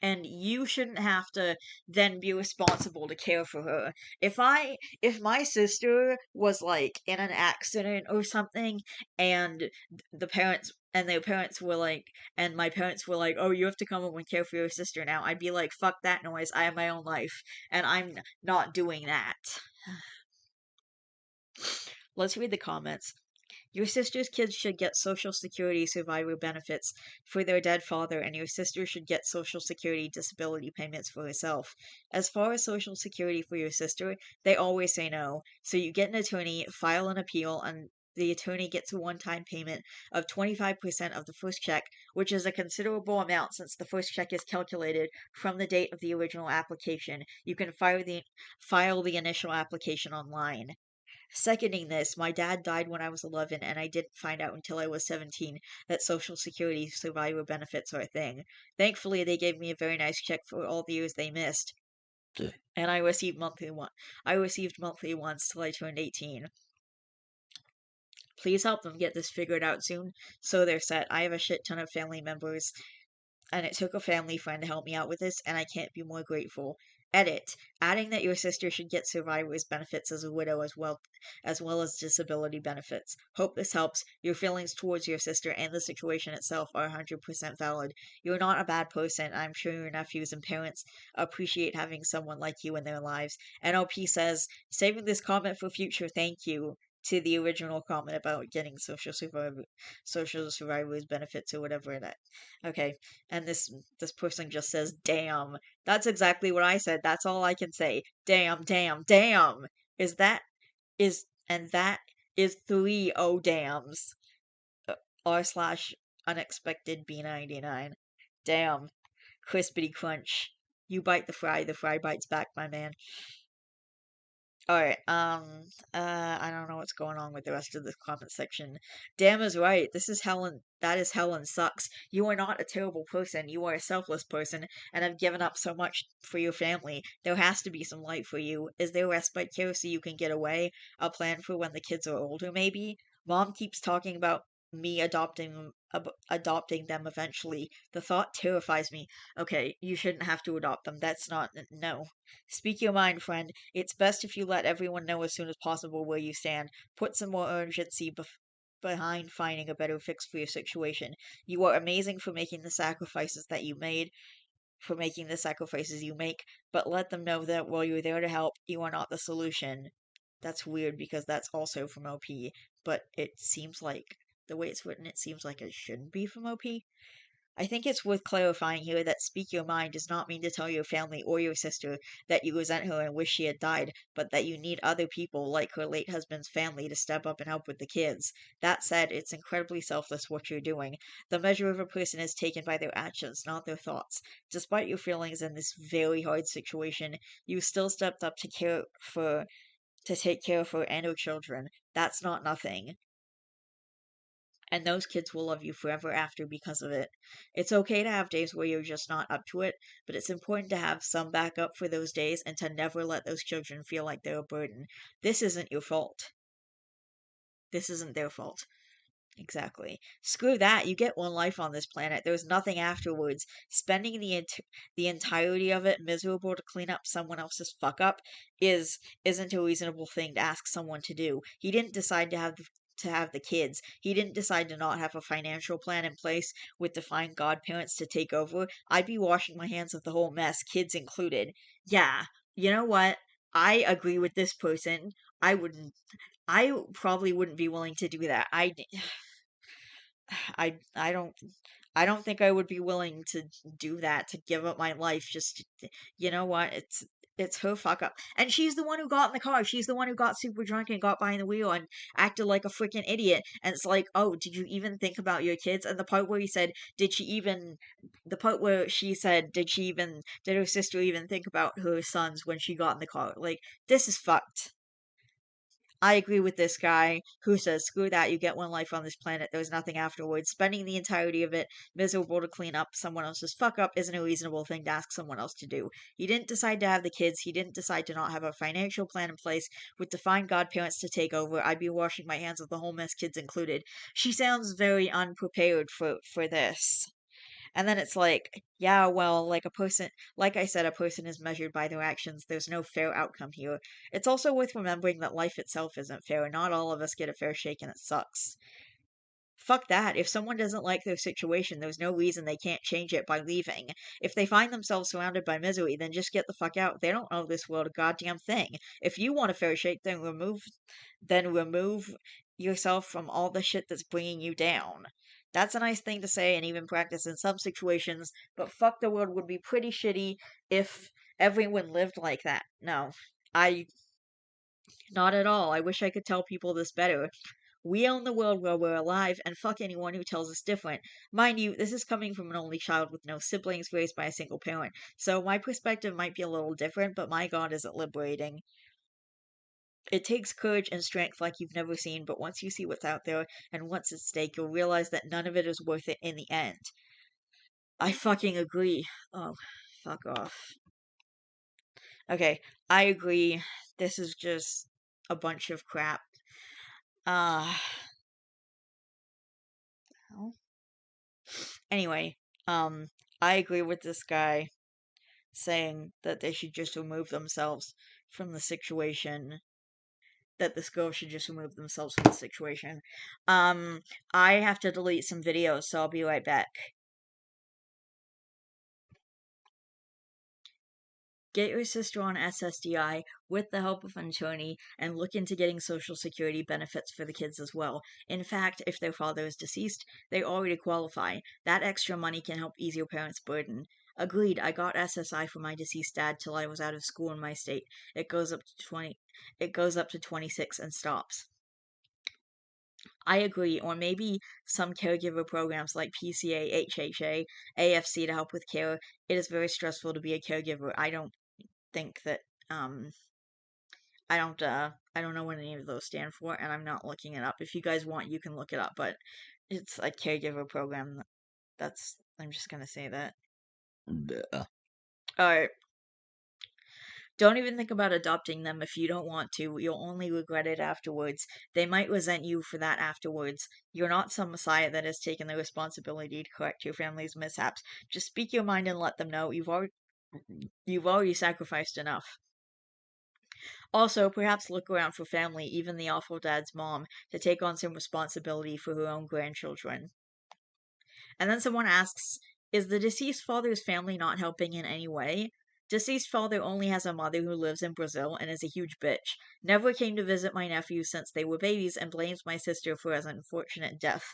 And you shouldn't have to then be responsible to care for her. If my sister was like in an accident or something and their parents were like and my parents were like, "Oh, you have to come home and care for your sister now." I'd be like, "Fuck that noise. I have my own life and I'm not doing that." Let's read the comments. Your sister's kids should get Social Security survivor benefits for their dead father, and your sister should get Social Security disability payments for herself. As far as Social Security for your sister, they always say no. So you get an attorney, file an appeal, and the attorney gets a one time payment of 25% of the first check, which is a considerable amount since the first check is calculated from the date of the original application. You can file the initial application online. Seconding this, my dad died when I was 11, and I didn't find out until I was 17 that Social Security survivor benefits are a thing. Thankfully, they gave me a very nice check for all the years they missed, and I received monthly ones till I turned 18. Please help them get this figured out soon so they're set. I have a shit ton of family members and it took a family friend to help me out with this, and I can't be more grateful. Edit. Adding that your sister should get survivor's benefits as a widow as well as disability benefits. Hope this helps. Your feelings towards your sister and the situation itself are 100% valid. You're not a bad person. I'm sure your nephews and parents appreciate having someone like you in their lives. NLP says, saving this comment for future thank you to the original comment about getting social survivors benefits or whatever that. Okay, and this person just says, "Damn." That's exactly what I said. That's all I can say. Damn, damn, damn. Is that is and that is three oh damns. R slash unexpected B99. Damn. Crispity crunch. You bite the fry bites back, my man. Alright, I don't know what's going on with the rest of this comment section. Damn is right. That is Helen sucks. You are not a terrible person. You are a selfless person and have given up so much for your family. There has to be some light for you. Is there respite care so you can get away? A plan for when the kids are older, maybe? Mom keeps talking about me adopting them eventually. The thought terrifies me. Okay, you shouldn't have to adopt them. That's not, no. Speak your mind, friend. It's best if you let everyone know as soon as possible where you stand. Put some more urgency behind finding a better fix for your situation. You are amazing for making the sacrifices you make, but let them know that while you're there to help, you are not the solution. That's weird because that's also from OP, but it seems like the way it's written, it seems like it shouldn't be from OP. I think it's worth clarifying here that speak your mind does not mean to tell your family or your sister that you resent her and wish she had died, but that you need other people, like her late husband's family, to step up and help with the kids. That said, it's incredibly selfless what you're doing. The measure of a person is taken by their actions, not their thoughts. Despite your feelings in this very hard situation, you still stepped up to take care of her and her children. That's not nothing, and those kids will love you forever after because of it. It's okay to have days where you're just not up to it, but it's important to have some backup for those days and to never let those children feel like they're a burden. This isn't your fault. This isn't their fault. Exactly. Screw that. You get one life on this planet. There's nothing afterwards. Spending the entirety of it miserable to clean up someone else's fuck up isn't a reasonable thing to ask someone to do. He didn't decide to have the kids. He didn't decide to not have a financial plan in place with defined godparents to take over. I'd be washing my hands of the whole mess, kids included. Yeah. You know what? I agree with this person. I wouldn't I probably wouldn't be willing to do that. I don't think I would be willing to do that, to give up my life you know what? It's her fuck up. And she's the one who got in the car. She's the one who got super drunk and got behind the wheel and acted like a freaking idiot. And it's like, oh, did you even think about your kids? And the part where he said, the part where she said, did her sister even think about her sons when she got in the car? Like, this is fucked. I agree with this guy who says, screw that, you get one life on this planet, there's nothing afterwards. Spending the entirety of it miserable to clean up someone else's fuck up isn't a reasonable thing to ask someone else to do. He didn't decide to have the kids, he didn't decide to not have a financial plan in place with defined godparents to take over. I'd be washing my hands of the whole mess, kids included. She sounds very unprepared for this. And then it's like, yeah, well, like I said, a person is measured by their actions. There's no fair outcome here. It's also worth remembering that life itself isn't fair. Not all of us get a fair shake and it sucks. Fuck that. If someone doesn't like their situation, there's no reason they can't change it by leaving. If they find themselves surrounded by misery, then just get the fuck out. They don't owe this world a goddamn thing. If you want a fair shake, then remove yourself from all the shit that's bringing you down. That's a nice thing to say and even practice in some situations, but fuck, the world would be pretty shitty if everyone lived like that. No. I Not at all. I wish I could tell people this better. We own the world while we're alive, and fuck anyone who tells us different. Mind you, this is coming from an only child with no siblings raised by a single parent, so my perspective might be a little different, but my god, is it liberating. It takes courage and strength like you've never seen, but once you see what's out there and what's at stake, you'll realize that none of it is worth it in the end. I fucking agree. Oh, fuck off. Okay, I agree. This is just a bunch of crap. Uh, well, anyway, um, I agree with this guy saying that they should just remove themselves from the situation. That this girl should just remove themselves from the situation. I have to delete some videos, so I'll be right back. Get your sister on SSDI with the help of an attorney and look into getting Social Security benefits for the kids as well. In fact, if their father is deceased, they already qualify. That extra money can help ease your parents' burden. Agreed, I got SSI for my deceased dad till I was out of school in my state. It goes up to 26 and stops. I agree, or maybe some caregiver programs like PCA, HHA, AFC to help with care. It is very stressful to be a caregiver. think that um I don't know what any of those stand for, and I'm not looking it up. If you guys want, you can look it up, but it's a caregiver program. I'm just gonna say that. Bleh. Alright. Don't even think about adopting them if you don't want to. You'll only regret it afterwards. They might resent you for that afterwards. You're not some messiah that has taken the responsibility to correct your family's mishaps. Just speak your mind and let them know you've already sacrificed enough. Also, perhaps look around for family, even the awful dad's mom, to take on some responsibility for her own grandchildren. And then someone asks, is the deceased father's family not helping in any way? Deceased father only has a mother who lives in Brazil and is a huge bitch. Never came to visit my nephews since they were babies and blames my sister for his unfortunate death.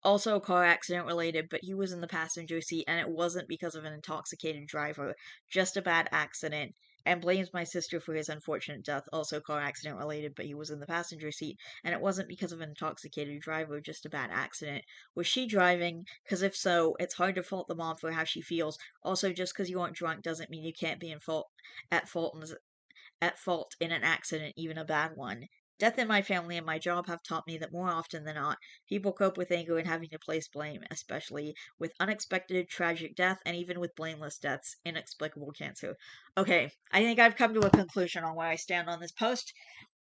Also car accident related, but he was in the passenger seat and it wasn't because of an intoxicated driver, just a bad accident. And blames my sister for his unfortunate death, also car accident related, but he was in the passenger seat and it wasn't because of an intoxicated driver, just a bad accident. Was she driving? Because if so, it's hard to fault the mom for how she feels. Also, just because you aren't drunk doesn't mean you can't be at fault at fault in an accident, even a bad one. Death in my family and my job have taught me that more often than not, people cope with anger and having to place blame, especially with unexpected tragic death and even with blameless deaths, inexplicable cancer. Okay, I think I've come to a conclusion on where I stand on this post.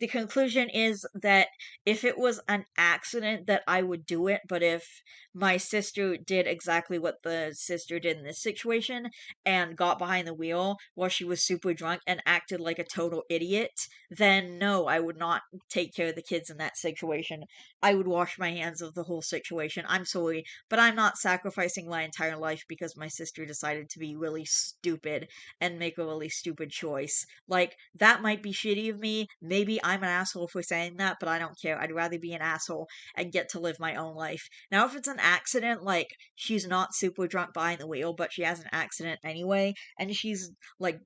The conclusion is that if it was an accident that I would do it, but if my sister did exactly what the sister did in this situation and got behind the wheel while she was super drunk and acted like a total idiot, then no, I would not take care of the kids in that situation. I would wash my hands of the whole situation. I'm sorry, but I'm not sacrificing my entire life because my sister decided to be really stupid and make a really stupid choice. Like, that might be shitty of me. Maybe I'm an asshole for saying that, but I don't care. I'd rather be an asshole and get to live my own life. Now, if it's an accident, like, she's not super drunk behind the wheel, but she has an accident anyway, and she's like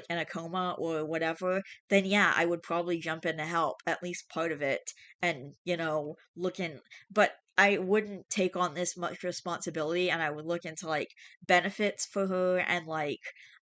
in a coma or whatever, then yeah, I would probably jump in to help, at least part of it, and, look in. But I wouldn't take on this much responsibility, and I would look into, like, benefits for her and, like,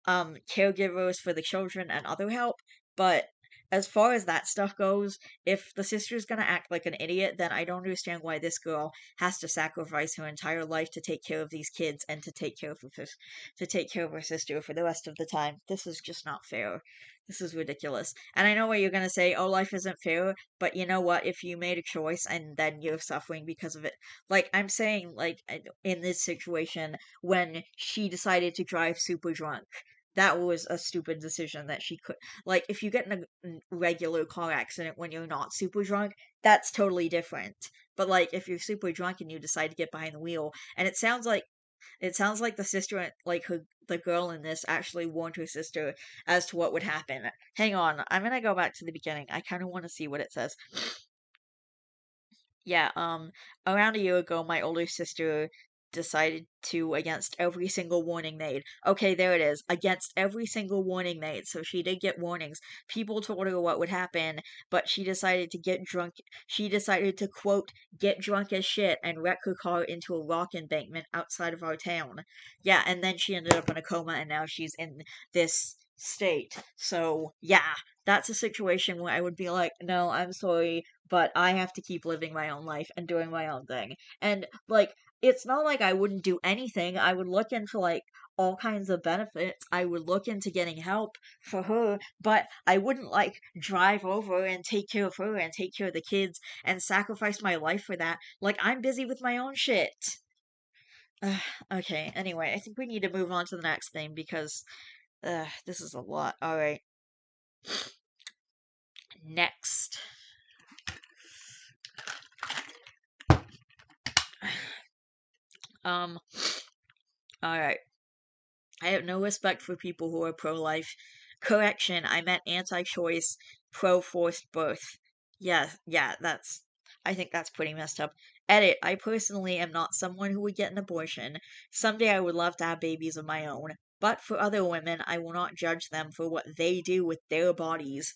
caregivers for the children and other help. But as far as that stuff goes, if the sister's gonna act like an idiot, then I don't understand why this girl has to sacrifice her entire life to take care of these kids and to take care of her sister for the rest of the time. This is just not fair. This is ridiculous. And I know what you're gonna say, oh, life isn't fair, but you know what? If you made a choice and then you're suffering because of it, like I'm saying, like in this situation, when she decided to drive super drunk, that was a stupid decision that she could. Like, if you get in a regular car accident when you're not super drunk, that's totally different. But like, if you're super drunk and you decide to get behind the wheel, and it sounds like the sister, like the girl in this, actually warned her sister as to what would happen. Hang on, I'm gonna go back to the beginning. I kind of want to see what it says. Yeah, around a year ago, my older sister decided to, against every single warning made. Okay, there it is. Against every single warning made. So she did get warnings. People told her what would happen, but she decided to get drunk. She decided to, quote, get drunk as shit and wreck her car into a rock embankment outside of our town. Yeah, and then she ended up in a coma and now she's in this state. So, yeah, that's a situation where I would be like, no, I'm sorry, but I have to keep living my own life and doing my own thing. And like, it's not like I wouldn't do anything. I would look into like all kinds of benefits. I would look into getting help for her, but I wouldn't like drive over and take care of her and take care of the kids and sacrifice my life for that. Like, I'm busy with my own shit. Okay, anyway, I think we need to move on to the next thing because this is a lot. All right. Next. Um, all right. I have no respect for people who are pro-life. Correction, I meant anti-choice, pro-forced birth. Yeah, I think that's pretty messed up. Edit, I personally am not someone who would get an abortion. Someday I would love to have babies of my own. But for other women, I will not judge them for what they do with their bodies.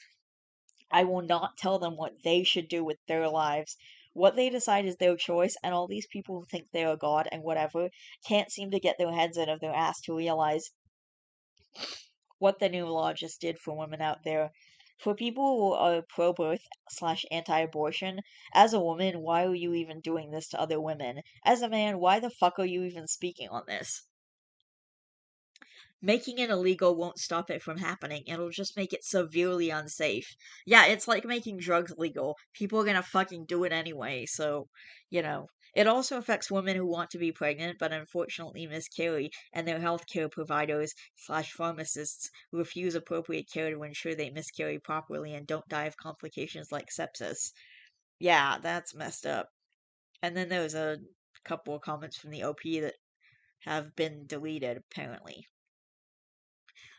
I will not tell them what they should do with their lives. What they decide is their choice, and all these people who think they are God and whatever can't seem to get their heads out of their ass to realize what the new law just did for women out there. For people who are pro birth slash anti abortion, as a woman, why are you even doing this to other women? As a man, why the fuck are you even speaking on this? Making it illegal won't stop it from happening. It'll just make it severely unsafe. Yeah, it's like making drugs legal. People are gonna fucking do it anyway, so, you know. It also affects women who want to be pregnant but unfortunately miscarry, and their healthcare providers slash pharmacists refuse appropriate care to ensure they miscarry properly and don't die of complications like sepsis. Yeah, that's messed up. And then there's a couple of comments from the OP that have been deleted, apparently.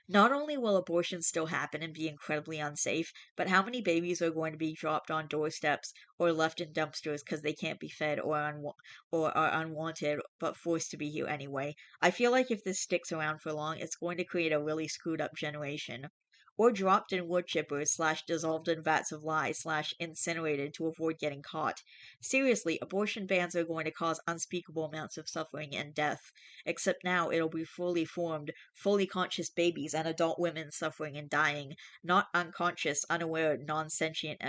Not only will abortions still happen and be incredibly unsafe, but how many babies are going to be dropped on doorsteps or left in dumpsters because they can't be fed or are unwanted but forced to be here anyway? I feel like if this sticks around for long, it's going to create a really screwed up generation. Or dropped in wood chippers slash dissolved in vats of lye slash incinerated to avoid getting caught. Seriously, abortion bans are going to cause unspeakable amounts of suffering and death. Except now it'll be fully formed, fully conscious babies and adult women suffering and dying, not unconscious, unaware, non-sentient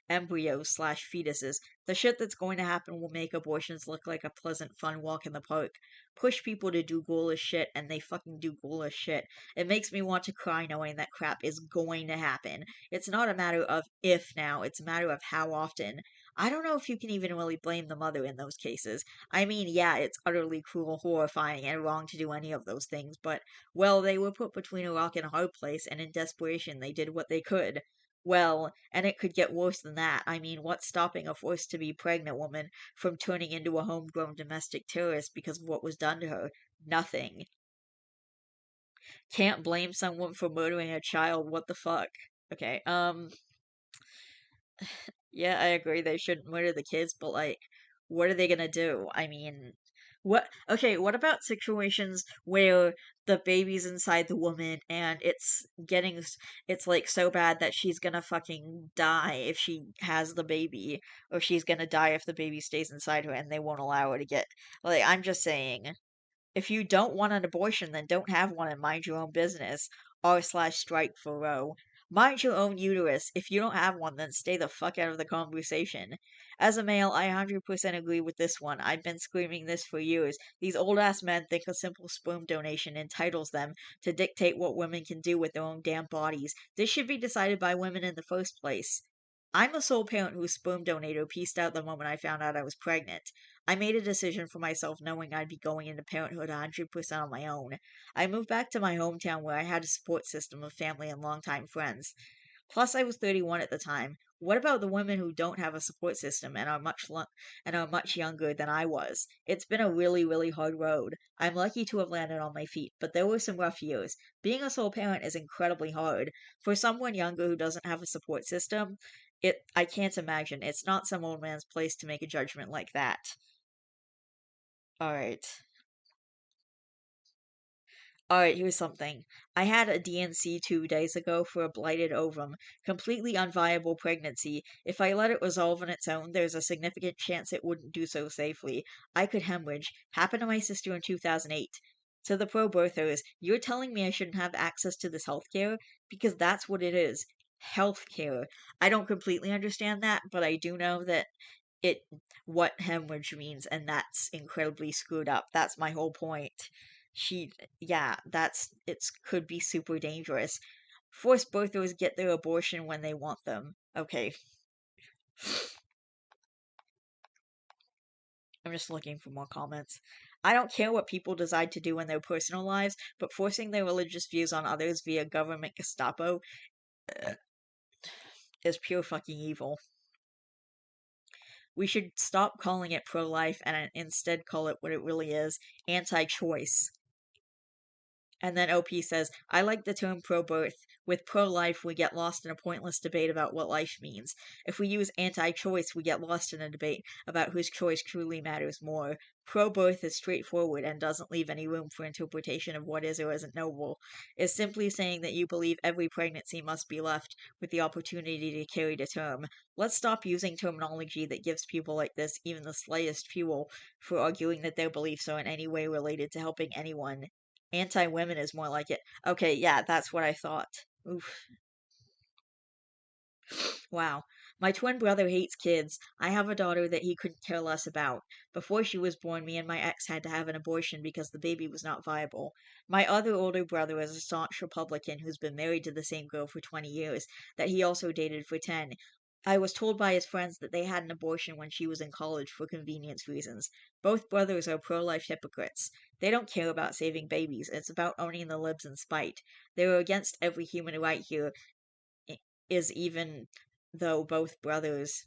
embryos slash fetuses. The shit that's going to happen will make abortions look like a pleasant, fun walk in the park. Push people to do ghoulish shit, and they fucking do ghoulish shit. It makes me want to cry knowing that crap is going to happen. It's not a matter of if now, it's a matter of how often. I don't know if you can even really blame the mother in those cases. I mean, yeah, it's utterly cruel, horrifying, and wrong to do any of those things, but, well, they were put between a rock and a hard place, and in desperation they did what they could. Well, and it could get worse than that. I mean, what's stopping a forced to be pregnant woman from turning into a homegrown domestic terrorist because of what was done to her? Nothing. Can't blame someone for murdering a child. What the fuck? Okay, yeah, I agree they shouldn't murder the kids, but like, what are they gonna do? I mean, what about situations where the baby's inside the woman and it's like so bad that she's gonna fucking die if she has the baby, or she's gonna die if the baby stays inside her and they won't allow her to get, like, I'm just saying, if you don't want an abortion, then don't have one and mind your own business. R slash strike for Roe. Mind your own uterus. If you don't have one, then stay the fuck out of the conversation. As a male, I 100% agree with this one. I've been screaming this for years. These old ass men think a simple sperm donation entitles them to dictate what women can do with their own damn bodies. This should be decided by women in the first place. I'm a sole parent whose sperm donor pieced out the moment I found out I was pregnant. I made a decision for myself knowing I'd be going into parenthood 100% on my own. I moved back to my hometown where I had a support system of family and longtime friends. Plus, I was 31 at the time. What about the women who don't have a support system and are much younger than I was? It's been a really, really hard road. I'm lucky to have landed on my feet, but there were some rough years. Being a sole parent is incredibly hard. For someone younger who doesn't have a support system, I can't imagine. It's not some old man's place to make a judgment like that. All right. All right, here's something. I had a DNC 2 days ago for a blighted ovum, completely unviable pregnancy. If I let it resolve on its own, there's a significant chance it wouldn't do so safely. I could hemorrhage. Happened to my sister in 2008. To the pro-birthers, you're telling me I shouldn't have access to this healthcare? Because that's what it is. Healthcare. I don't completely understand that, but I do know that it what hemorrhage means, and that's incredibly screwed up. That's my whole point. She, yeah, it's could be super dangerous. Forced birthers get their abortion when they want them. Okay, I'm just looking for more comments. I don't care what people decide to do in their personal lives, but forcing their religious views on others via government Gestapo is pure fucking evil. We should stop calling it pro life and instead call it what it really is, anti choice. And then OP says, I like the term pro birth. With pro life, we get lost in a pointless debate about what life means. If we use anti choice, we get lost in a debate about whose choice truly matters more. Pro birth is straightforward and doesn't leave any room for interpretation of what is or isn't noble. It's simply saying that you believe every pregnancy must be left with the opportunity to carry to term. Let's stop using terminology that gives people like this even the slightest fuel for arguing that their beliefs are in any way related to helping anyone. Anti-women is more like it. Okay, yeah, that's what I thought. Oof. Wow. My twin brother hates kids. I have a daughter that he couldn't care less about. Before she was born, me and my ex had to have an abortion because the baby was not viable. My other older brother is a staunch Republican who's been married to the same girl for 20 years, that he also dated for 10. I was told by his friends that they had an abortion when she was in college for convenience reasons. Both brothers are pro life hypocrites. They don't care about saving babies, it's about owning the libs and spite. They are against every human right here, is even though both brothers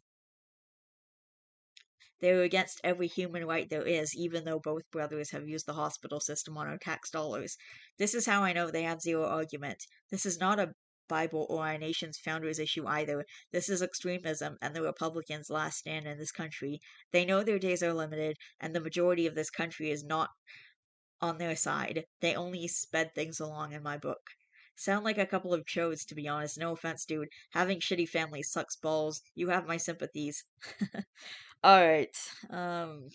they were against every human right there is, even though both brothers have used the hospital system on our tax dollars. This is how I know they have zero argument. This is not a Bible or our nation's founders issue either. This is extremism and the Republicans' last stand in this country. They know their days are limited, and the majority of this country is not on their side. They only sped things along in my book. Sound like a couple of chodes, to be honest. No offense, dude. Having shitty families sucks balls. You have my sympathies. Alright. Alright.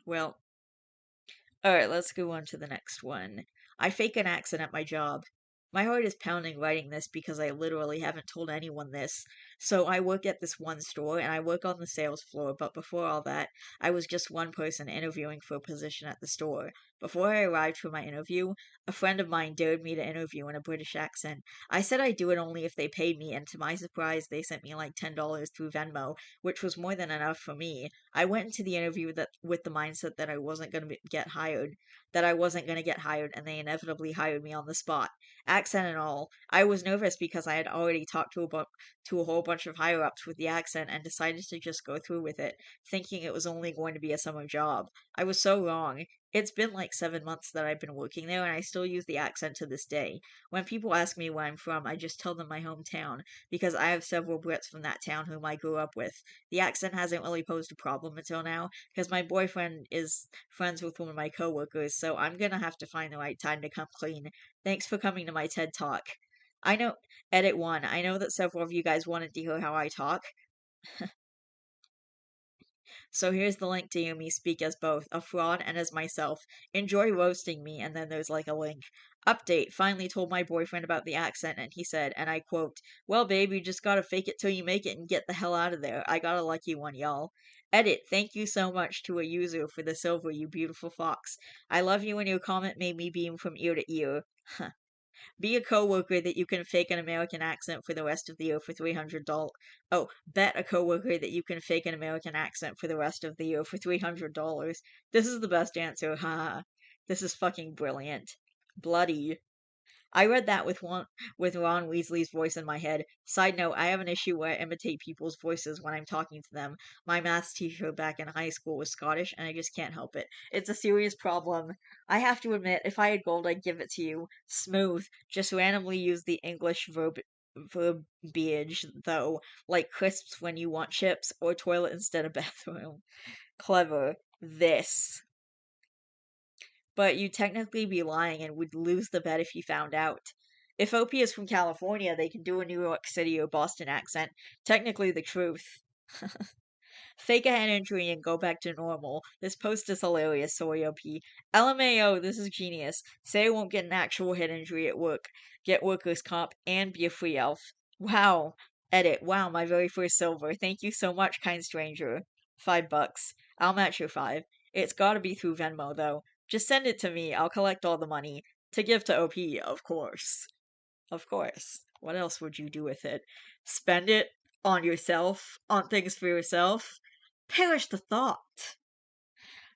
Well, alright, let's go on to the next one. I fake an accent at my job. My heart is pounding writing this because I literally haven't told anyone this. So I work at this one store and I work on the sales floor, but before all that, I was just one person interviewing for a position at the store. Before I arrived for my interview, a friend of mine dared me to interview in a British accent. I said I'd do it only if they paid me, and to my surprise, they sent me like $10 through Venmo, which was more than enough for me. I went into the interview with the mindset that I wasn't going to get hired, and they inevitably hired me on the spot, accent and all. I was nervous because I had already talked to a whole bunch of higher ups with the accent and decided to just go through with it, thinking it was only going to be a summer job. I was so wrong. It's been like 7 months that I've been working there, and I still use the accent to this day. When people ask me where I'm from, I just tell them my hometown, because I have several Brits from that town whom I grew up with. The accent hasn't really posed a problem until now, because my boyfriend is friends with one of my coworkers, so I'm gonna have to find the right time to come clean. Thanks for coming to my TED Talk. I know, edit one. I know that several of you guys wanted to hear how I talk, so here's the link to hear me speak as both a fraud and as myself. Enjoy roasting me, and then there's like a link. Update. Finally told my boyfriend about the accent, and he said, and I quote, "Well, babe, you just gotta fake it till you make it and get the hell out of there. I got a lucky one, y'all." Edit. Thank you so much to a user for the silver, you beautiful fox. I love you, and your comment made me beam from ear to ear. Be a coworker that you can fake an American accent for the rest of the year for $300. Oh, bet a coworker that you can fake an American accent for the rest of the year for $300. This is the best answer, haha. This is fucking brilliant. Bloody. I read that with Ron Weasley's voice in my head. Side note, I have an issue where I imitate people's voices when I'm talking to them. My maths teacher back in high school was Scottish, and I just can't help it. It's a serious problem. I have to admit, if I had gold, I'd give it to you. Smooth. Just randomly use the English verbiage, though, like crisps when you want chips, or toilet instead of bathroom. Clever. This. But you'd technically be lying and would lose the bet if you found out. If OP is from California, they can do a New York City or Boston accent. Technically the truth. Fake a head injury and go back to normal. This post is hilarious, sorry OP. LMAO, this is genius. Say I won't get an actual head injury at work. Get workers' comp and be a free elf. Wow. Edit. Wow, my very first silver. Thank you so much, kind stranger. $5. I'll match your five. It's gotta be through Venmo, though. Just send it to me. I'll collect all the money. To give to OP, of course. Of course. What else would you do with it? Spend it on yourself? On things for yourself? Perish the thought.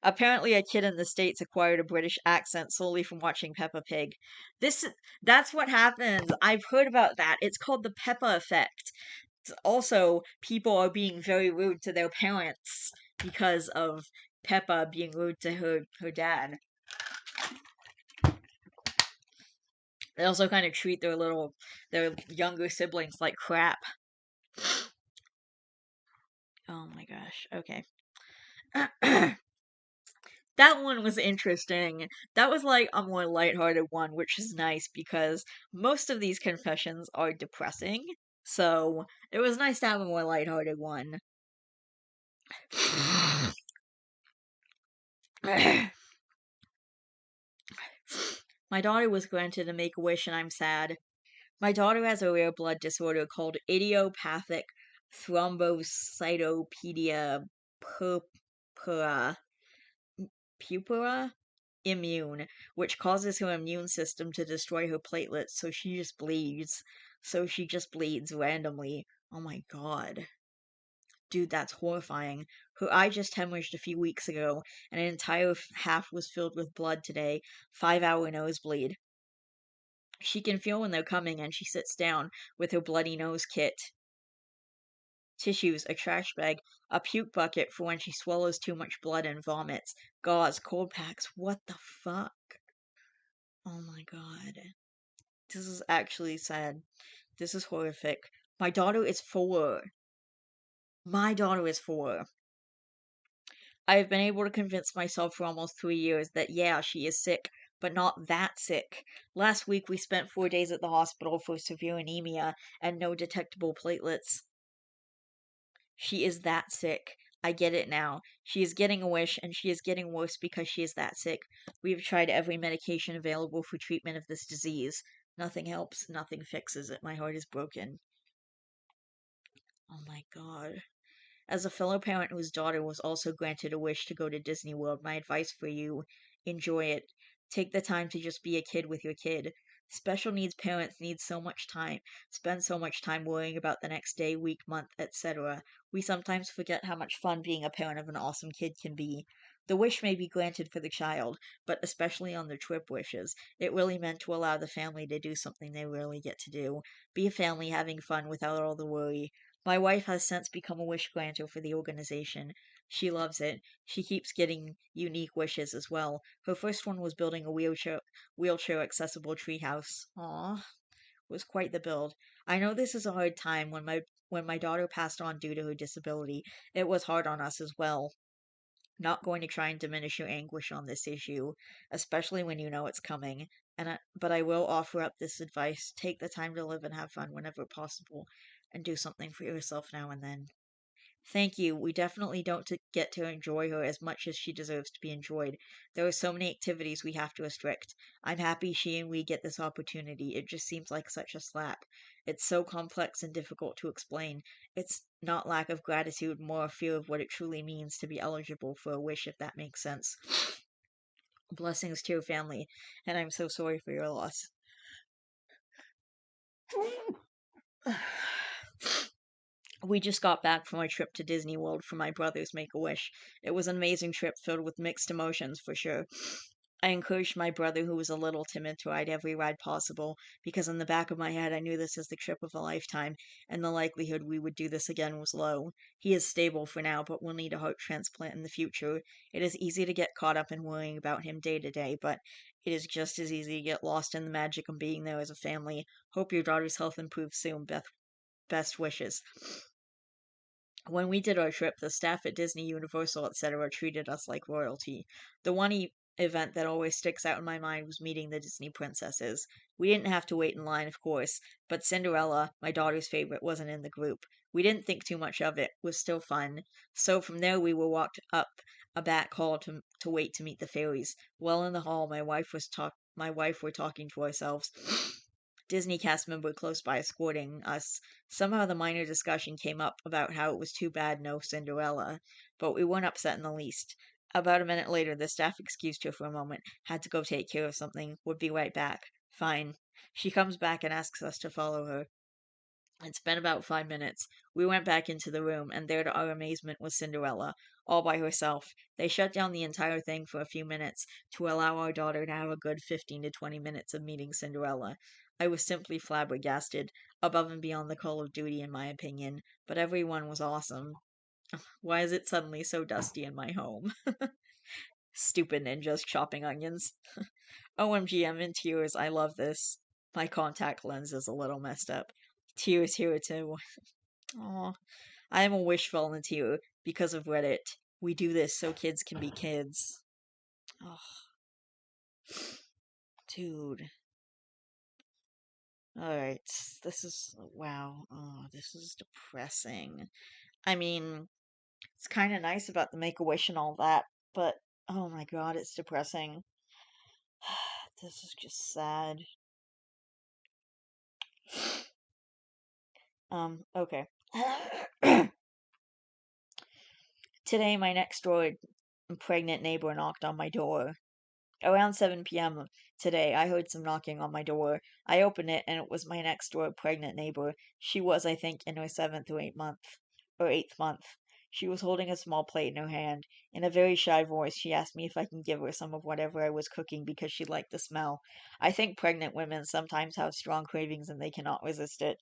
Apparently, a kid in the States acquired a British accent solely from watching Peppa Pig. This that's what happens. I've heard about that. It's called the Peppa effect. Also, people are being very rude to their parents because of Peppa being rude to her dad. They also kind of treat their younger siblings like crap. Oh my gosh. Okay. That one was interesting. That was like a more lighthearted one, which is nice because most of these confessions are depressing. So it was nice to have a more lighthearted one. My daughter was granted a Make-A-Wish and I'm sad. My daughter has a rare blood disorder called idiopathic thrombocytopenia purpura, purpura immune, which causes her immune system to destroy her platelets, so she just bleeds. So she just bleeds randomly. Oh my god. Dude, that's horrifying. Her eye just hemorrhaged a few weeks ago, and an entire half was filled with blood today. 5-hour nosebleed. She can feel when they're coming, and she sits down with her bloody nose kit, tissues, a trash bag, a puke bucket for when she swallows too much blood and vomits, gauze, cold packs. What the fuck? Oh my god. This is actually sad. This is horrific. My daughter is 4. My daughter is 4. I have been able to convince myself for almost 3 years that, yeah, she is sick, but not that sick. Last week we spent 4 days at the hospital for severe anemia and no detectable platelets. She is that sick. I get it now. She is getting a wish, and she is getting worse because she is that sick. We have tried every medication available for treatment of this disease. Nothing helps, nothing fixes it. My heart is broken. Oh my god. As a fellow parent whose daughter was also granted a wish to go to Disney World, my advice for you: enjoy it. Take the time to just be a kid with your kid. Special needs parents need so much time, spend so much time worrying about the next day, week, month, etc. We sometimes forget how much fun being a parent of an awesome kid can be. The wish may be granted for the child, but especially on the trip wishes, it really meant to allow the family to do something they rarely get to do. Be a family having fun without all the worry. My wife has since become a wish granter for the organization. She loves it. She keeps getting unique wishes as well. Her first one was building a wheelchair accessible treehouse. Aw, was quite the build. I know this is a hard time when my daughter passed on due to her disability. It was hard on us as well. Not going to try and diminish your anguish on this issue, especially when you know it's coming. But I will offer up this advice: take the time to live and have fun whenever possible, and do something for yourself now and then. Thank you. We definitely don't get to enjoy her as much as she deserves to be enjoyed. There are so many activities we have to restrict. I'm happy she and we get this opportunity. It just seems like such a slap. It's so complex and difficult to explain. It's not lack of gratitude, more a fear of what it truly means to be eligible for a wish, if that makes sense. Blessings to your family, and I'm so sorry for your loss. We just got back from our trip to Disney World for my brother's Make a Wish. It was an amazing trip filled with mixed emotions for sure. I encouraged my brother, who was a little timid, to ride every ride possible because in the back of my head I knew this was the trip of a lifetime and the likelihood we would do this again was low. He is stable for now, but will need a heart transplant in the future. It is easy to get caught up in worrying about him day to day, but it is just as easy to get lost in the magic of being there as a family. Hope your daughter's health improves soon. Best wishes. When we did our trip, the staff at Disney, Universal, etc., treated us like royalty. The one event that always sticks out in my mind was meeting the Disney princesses. We didn't have to wait in line, of course, but Cinderella, my daughter's favorite, wasn't in the group. We didn't think too much of it. It was still fun. So from there, we were walked up a back hall to wait to meet the fairies. Well, in the hall, my wife were talking to ourselves. Disney cast member close by escorting us. Somehow the minor discussion came up about how it was too bad no Cinderella, but we weren't upset in the least. About a minute later, the staff excused her for a moment, had to go take care of something, would be right back. Fine. She comes back and asks us to follow her. It's been about 5 minutes. We went back into the room, and there to our amazement was Cinderella, all by herself. They shut down the entire thing for a few minutes to allow our daughter to have a good 15 to 20 minutes of meeting Cinderella. I was simply flabbergasted, above and beyond the call of duty, in my opinion, but everyone was awesome. Why is it suddenly so dusty in my home? Stupid ninjas chopping onions. OMG, I'm in tears. I love this. My contact lens is a little messed up. Tears here too. Aw. I am a Wish volunteer because of Reddit. We do this so kids can be kids. Oh, dude. Alright. This is. Wow. Oh, this is depressing. I mean, it's kind of nice about the Make a Wish and all that, but Oh my god, it's depressing. This is just sad. Okay. Today, my next door pregnant neighbor knocked on my door. Around 7 p.m. today, I heard some knocking on my door. I opened it, and it was my next door pregnant neighbor. She was, I think, in her eighth month. She was holding a small plate in her hand. In a very shy voice, she asked me if I can give her some of whatever I was cooking because she liked the smell. I think pregnant women sometimes have strong cravings and they cannot resist it.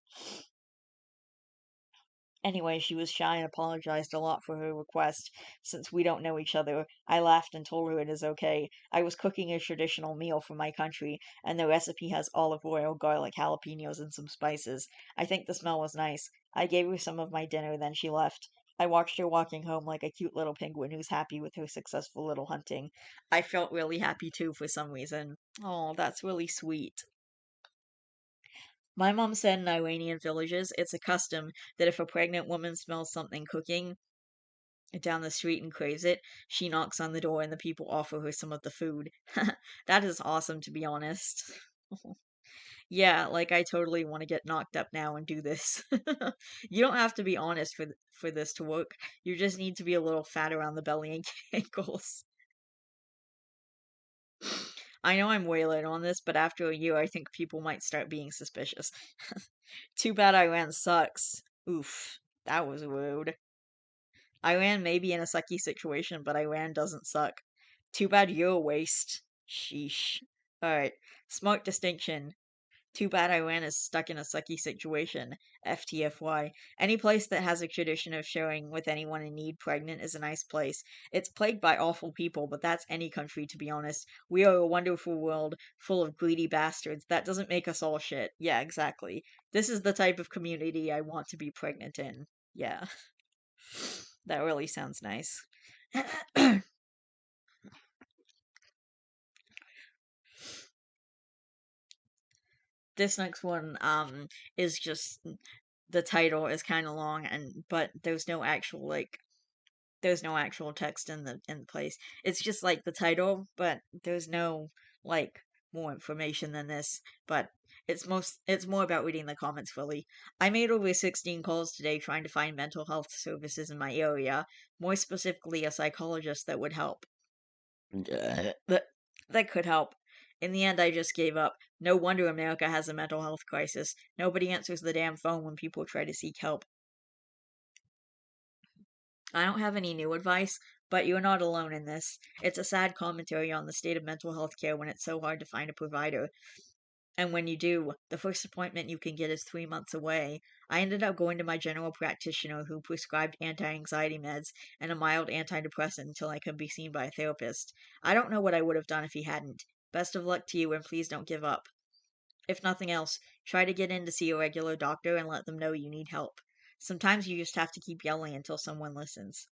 Anyway, she was shy and apologized a lot for her request. Since we don't know each other, I laughed and told her it is okay. I was cooking a traditional meal from my country, and the recipe has olive oil, garlic, jalapenos, and some spices. I think the smell was nice. I gave her some of my dinner, then she left. I watched her walking home like a cute little penguin who's happy with her successful little hunting. I felt really happy too for some reason. Oh, that's really sweet. My mom said in Iranian villages, it's a custom that if a pregnant woman smells something cooking down the street and craves it, she knocks on the door and the people offer her some of the food. That is awesome, to be honest. Yeah, like I totally want to get knocked up now and do this. You don't have to be honest for this to work. You just need to be a little fat around the belly and ankles. I know I'm way late on this, but after a year, I think people might start being suspicious. Too bad Iran sucks. Oof, that was rude. Iran may be in a sucky situation, but Iran doesn't suck. Too bad you're a waste. Sheesh. Alright, smart distinction. Too bad Iran is stuck in a sucky situation. FTFY. Any place that has a tradition of sharing with anyone in need pregnant is a nice place. It's plagued by awful people, but that's any country, to be honest. We are a wonderful world full of greedy bastards. That doesn't make us all shit. Yeah, exactly. This is the type of community I want to be pregnant in. Yeah, that really sounds nice. This next one is just the title is kind of long and but there's no actual text in the place. It's just like the title, but there's no like more information than this. But it's more about reading the comments fully. I made over 16 calls today trying to find mental health services in my area, more specifically a psychologist that would help. That that could help. In the end, I just gave up. No wonder America has a mental health crisis. Nobody answers the damn phone when people try to seek help. I don't have any new advice, but you're not alone in this. It's a sad commentary on the state of mental health care when it's so hard to find a provider. And when you do, the first appointment you can get is 3 months away. I ended up going to my general practitioner who prescribed anti anxiety meds and a mild antidepressant until I could be seen by a therapist. I don't know what I would have done if he hadn't. Best of luck to you, and please don't give up. If nothing else, try to get in to see a regular doctor and let them know you need help. Sometimes you just have to keep yelling until someone listens.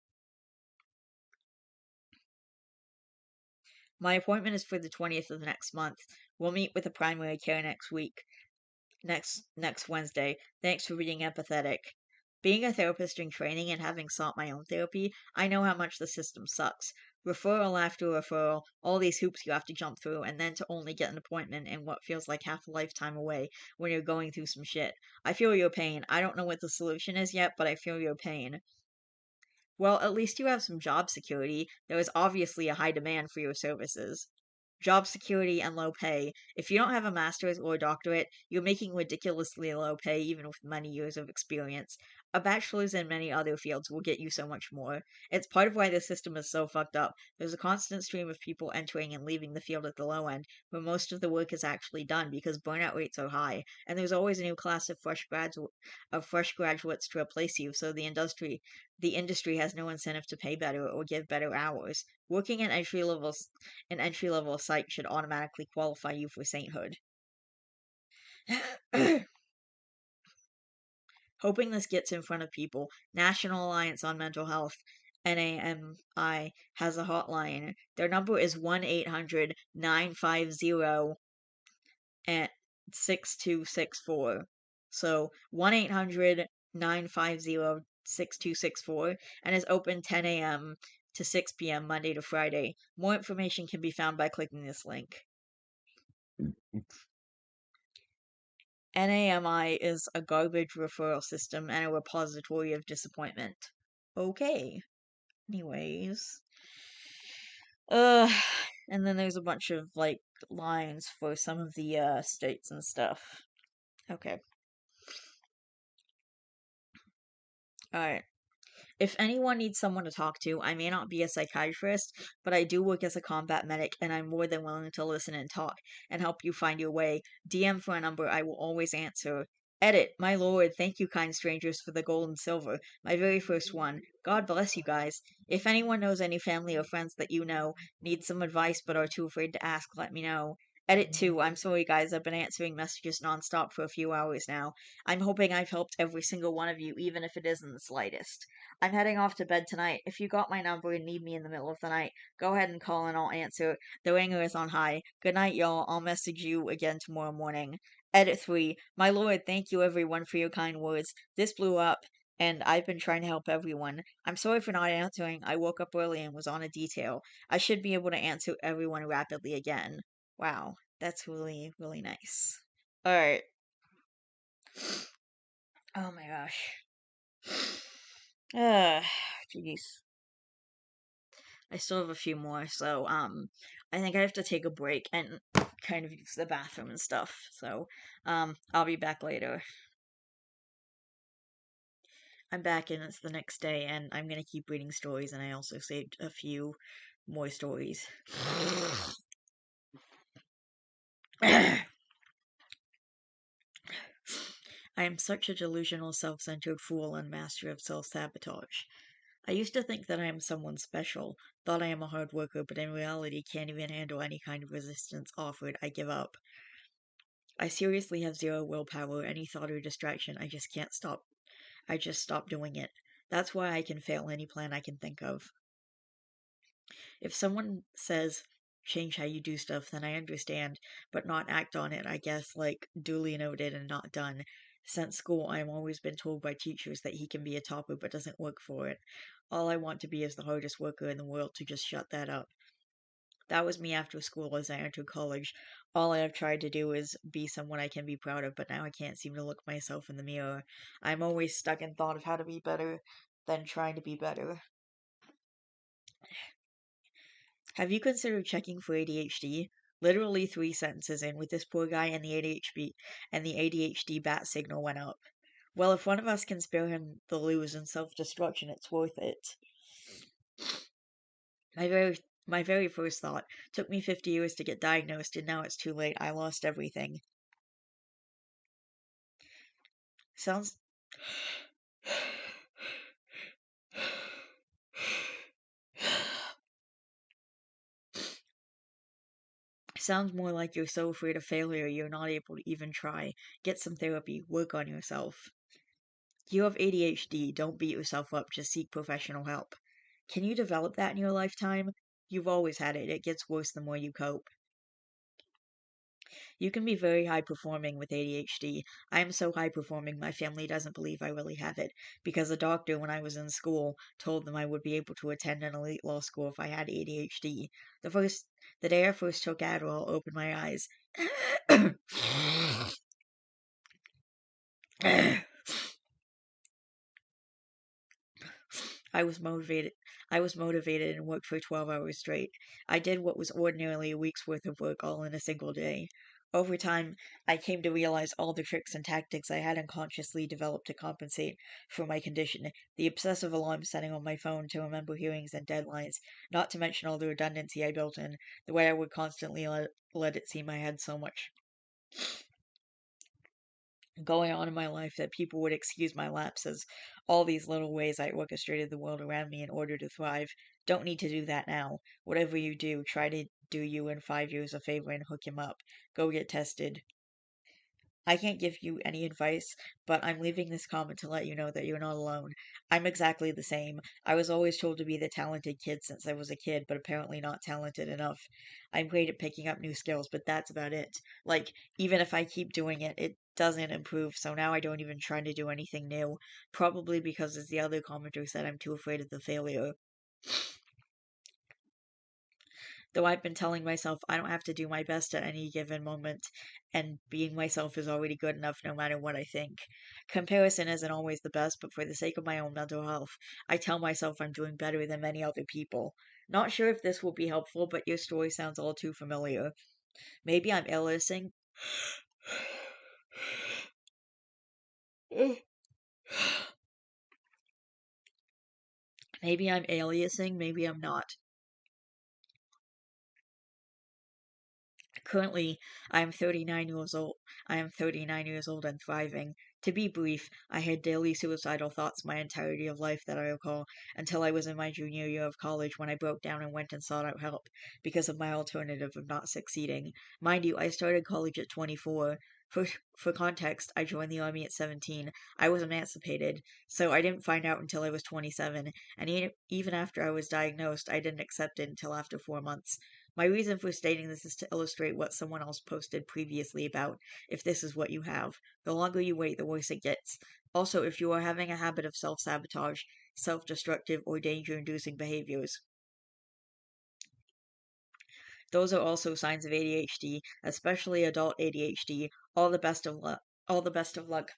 My appointment is for the 20th of next month. We'll meet with a primary care next week. Next Wednesday. Thanks for being empathetic. Being a therapist in training and having sought my own therapy, I know how much the system sucks. Referral after referral, all these hoops you have to jump through, and then to only get an appointment in what feels like half a lifetime away when you're going through some shit. I feel your pain. I don't know what the solution is yet, but I feel your pain. Well, at least you have some job security. There is obviously a high demand for your services. Job security and low pay. If you don't have a master's or a doctorate, you're making ridiculously low pay even with many years of experience. A bachelor's in many other fields will get you so much more. It's part of why the system is so fucked up. There's a constant stream of people entering and leaving the field at the low end, where most of the work is actually done because burnout rates are high, and there's always a new class of fresh graduates to replace you, so the industry has no incentive to pay better or give better hours. Working an entry level site should automatically qualify you for sainthood. Hoping this gets in front of people, National Alliance on Mental Health, NAMI, has a hotline. Their number is 1-800-950 and 6264. So 1-800-950-6264, and is open 10 a.m. to 6 p.m. Monday to Friday. More information can be found by clicking this link. NAMI is a garbage referral system and a repository of disappointment. Okay. Anyways. Uh, and then there's a bunch of, like, lines for some of the, states and stuff. Okay. Alright. If anyone needs someone to talk to, I may not be a psychiatrist, but I do work as a combat medic, and I'm more than willing to listen and talk and help you find your way. DM for a number I will always answer. Edit, my lord, thank you, kind strangers, for the gold and silver. My very first one. God bless you guys. If anyone knows any family or friends that you know need some advice but are too afraid to ask, let me know. Edit 2, I'm sorry guys, I've been answering messages nonstop for a few hours now. I'm hoping I've helped every single one of you, even if it isn't the slightest. I'm heading off to bed tonight. If you got my number and need me in the middle of the night, go ahead and call and I'll answer. The ringer is on high. Good night, y'all. I'll message you again tomorrow morning. Edit 3. My lord, thank you everyone for your kind words. This blew up, and I've been trying to help everyone. I'm sorry for not answering. I woke up early and was on a detail. I should be able to answer everyone rapidly again. Wow, that's really, really nice. Alright. Oh my gosh. Jeez. I still have a few more, so I think I have to take a break and kind of use the bathroom and stuff. So I'll be back later. I'm back and it's the next day, and I'm gonna keep reading stories, and I also saved a few more stories. I am such a delusional, self-centered fool and master of self-sabotage. I used to think that I am someone special, thought I am a hard worker, but in reality can't even handle any kind of resistance offered. I give up. I seriously have zero willpower, any thought or distraction. I just can't stop. I just stop doing it. That's why I can fail any plan I can think of. If someone says, change how you do stuff, then I understand, but not act on it, I guess, like, duly noted and not done. Since school, I have always been told by teachers that he can be a topper but doesn't work for it. All I want to be is the hardest worker in the world to just shut that up. That was me after school as I entered college. All I have tried to do is be someone I can be proud of, but now I can't seem to look myself in the mirror. I'm always stuck in thought of how to be better than trying to be better. Have you considered checking for ADHD? Literally 3 sentences in with this poor guy and the ADHD bat signal went up. Well, if one of us can spare him the lose and self-destruction, it's worth it. My very first thought. Took me 50 years to get diagnosed, and now it's too late. I lost everything. Sounds sounds more like you're so afraid of failure you're not able to even try. Get some therapy. Work on yourself. You have ADHD. Don't beat yourself up. Just seek professional help. Can you develop that in your lifetime? You've always had it. It gets worse the more you cope. You can be very high performing with ADHD. I am so high performing my family doesn't believe I really have it, because a doctor when I was in school told them I would be able to attend an elite law school if I had ADHD. The day I first took Adderall opened my eyes. I was motivated. I was motivated and worked for 12 hours straight. I did what was ordinarily a week's worth of work all in a single day. Over time, I came to realize all the tricks and tactics I had unconsciously developed to compensate for my condition. The obsessive alarm setting on my phone to remember hearings and deadlines, not to mention all the redundancy I built in, the way I would constantly let it seem I had so much going on in my life that people would excuse my lapses. All these little ways I orchestrated the world around me in order to thrive. Don't need to do that now. Whatever you do, try to do you in 5 years a favor and hook him up. Go get tested. I can't give you any advice, but I'm leaving this comment to let you know that you're not alone. I'm exactly the same. I was always told to be the talented kid since I was a kid, but apparently not talented enough. I'm great at picking up new skills, but that's about it. Like, even if I keep doing it, it doesn't improve, so now I don't even try to do anything new. Probably because, as the other commenter said, I'm too afraid of the failure. Though I've been telling myself I don't have to do my best at any given moment, and being myself is already good enough no matter what I think. Comparison isn't always the best, but for the sake of my own mental health, I tell myself I'm doing better than many other people. Not sure if this will be helpful, but your story sounds all too familiar. Maybe I'm aliasing. Maybe I'm aliasing, maybe I'm not. Currently, I am 39 years old. I am 39 years old and thriving. To be brief, I had daily suicidal thoughts my entirety of life that I recall until I was in my junior year of college when I broke down and went and sought out help because of my alternative of not succeeding. Mind you, I started college at 24. For context, I joined the army at 17. I was emancipated, so I didn't find out until I was 27, and even after I was diagnosed, I didn't accept it until after 4 months. My reason for stating this is to illustrate what someone else posted previously about if this is what you have. The longer you wait, the worse it gets. Also, if you are having a habit of self sabotage, self destructive, or danger inducing behaviors, those are also signs of ADHD, especially adult ADHD. All the best of luck. All the best of luck.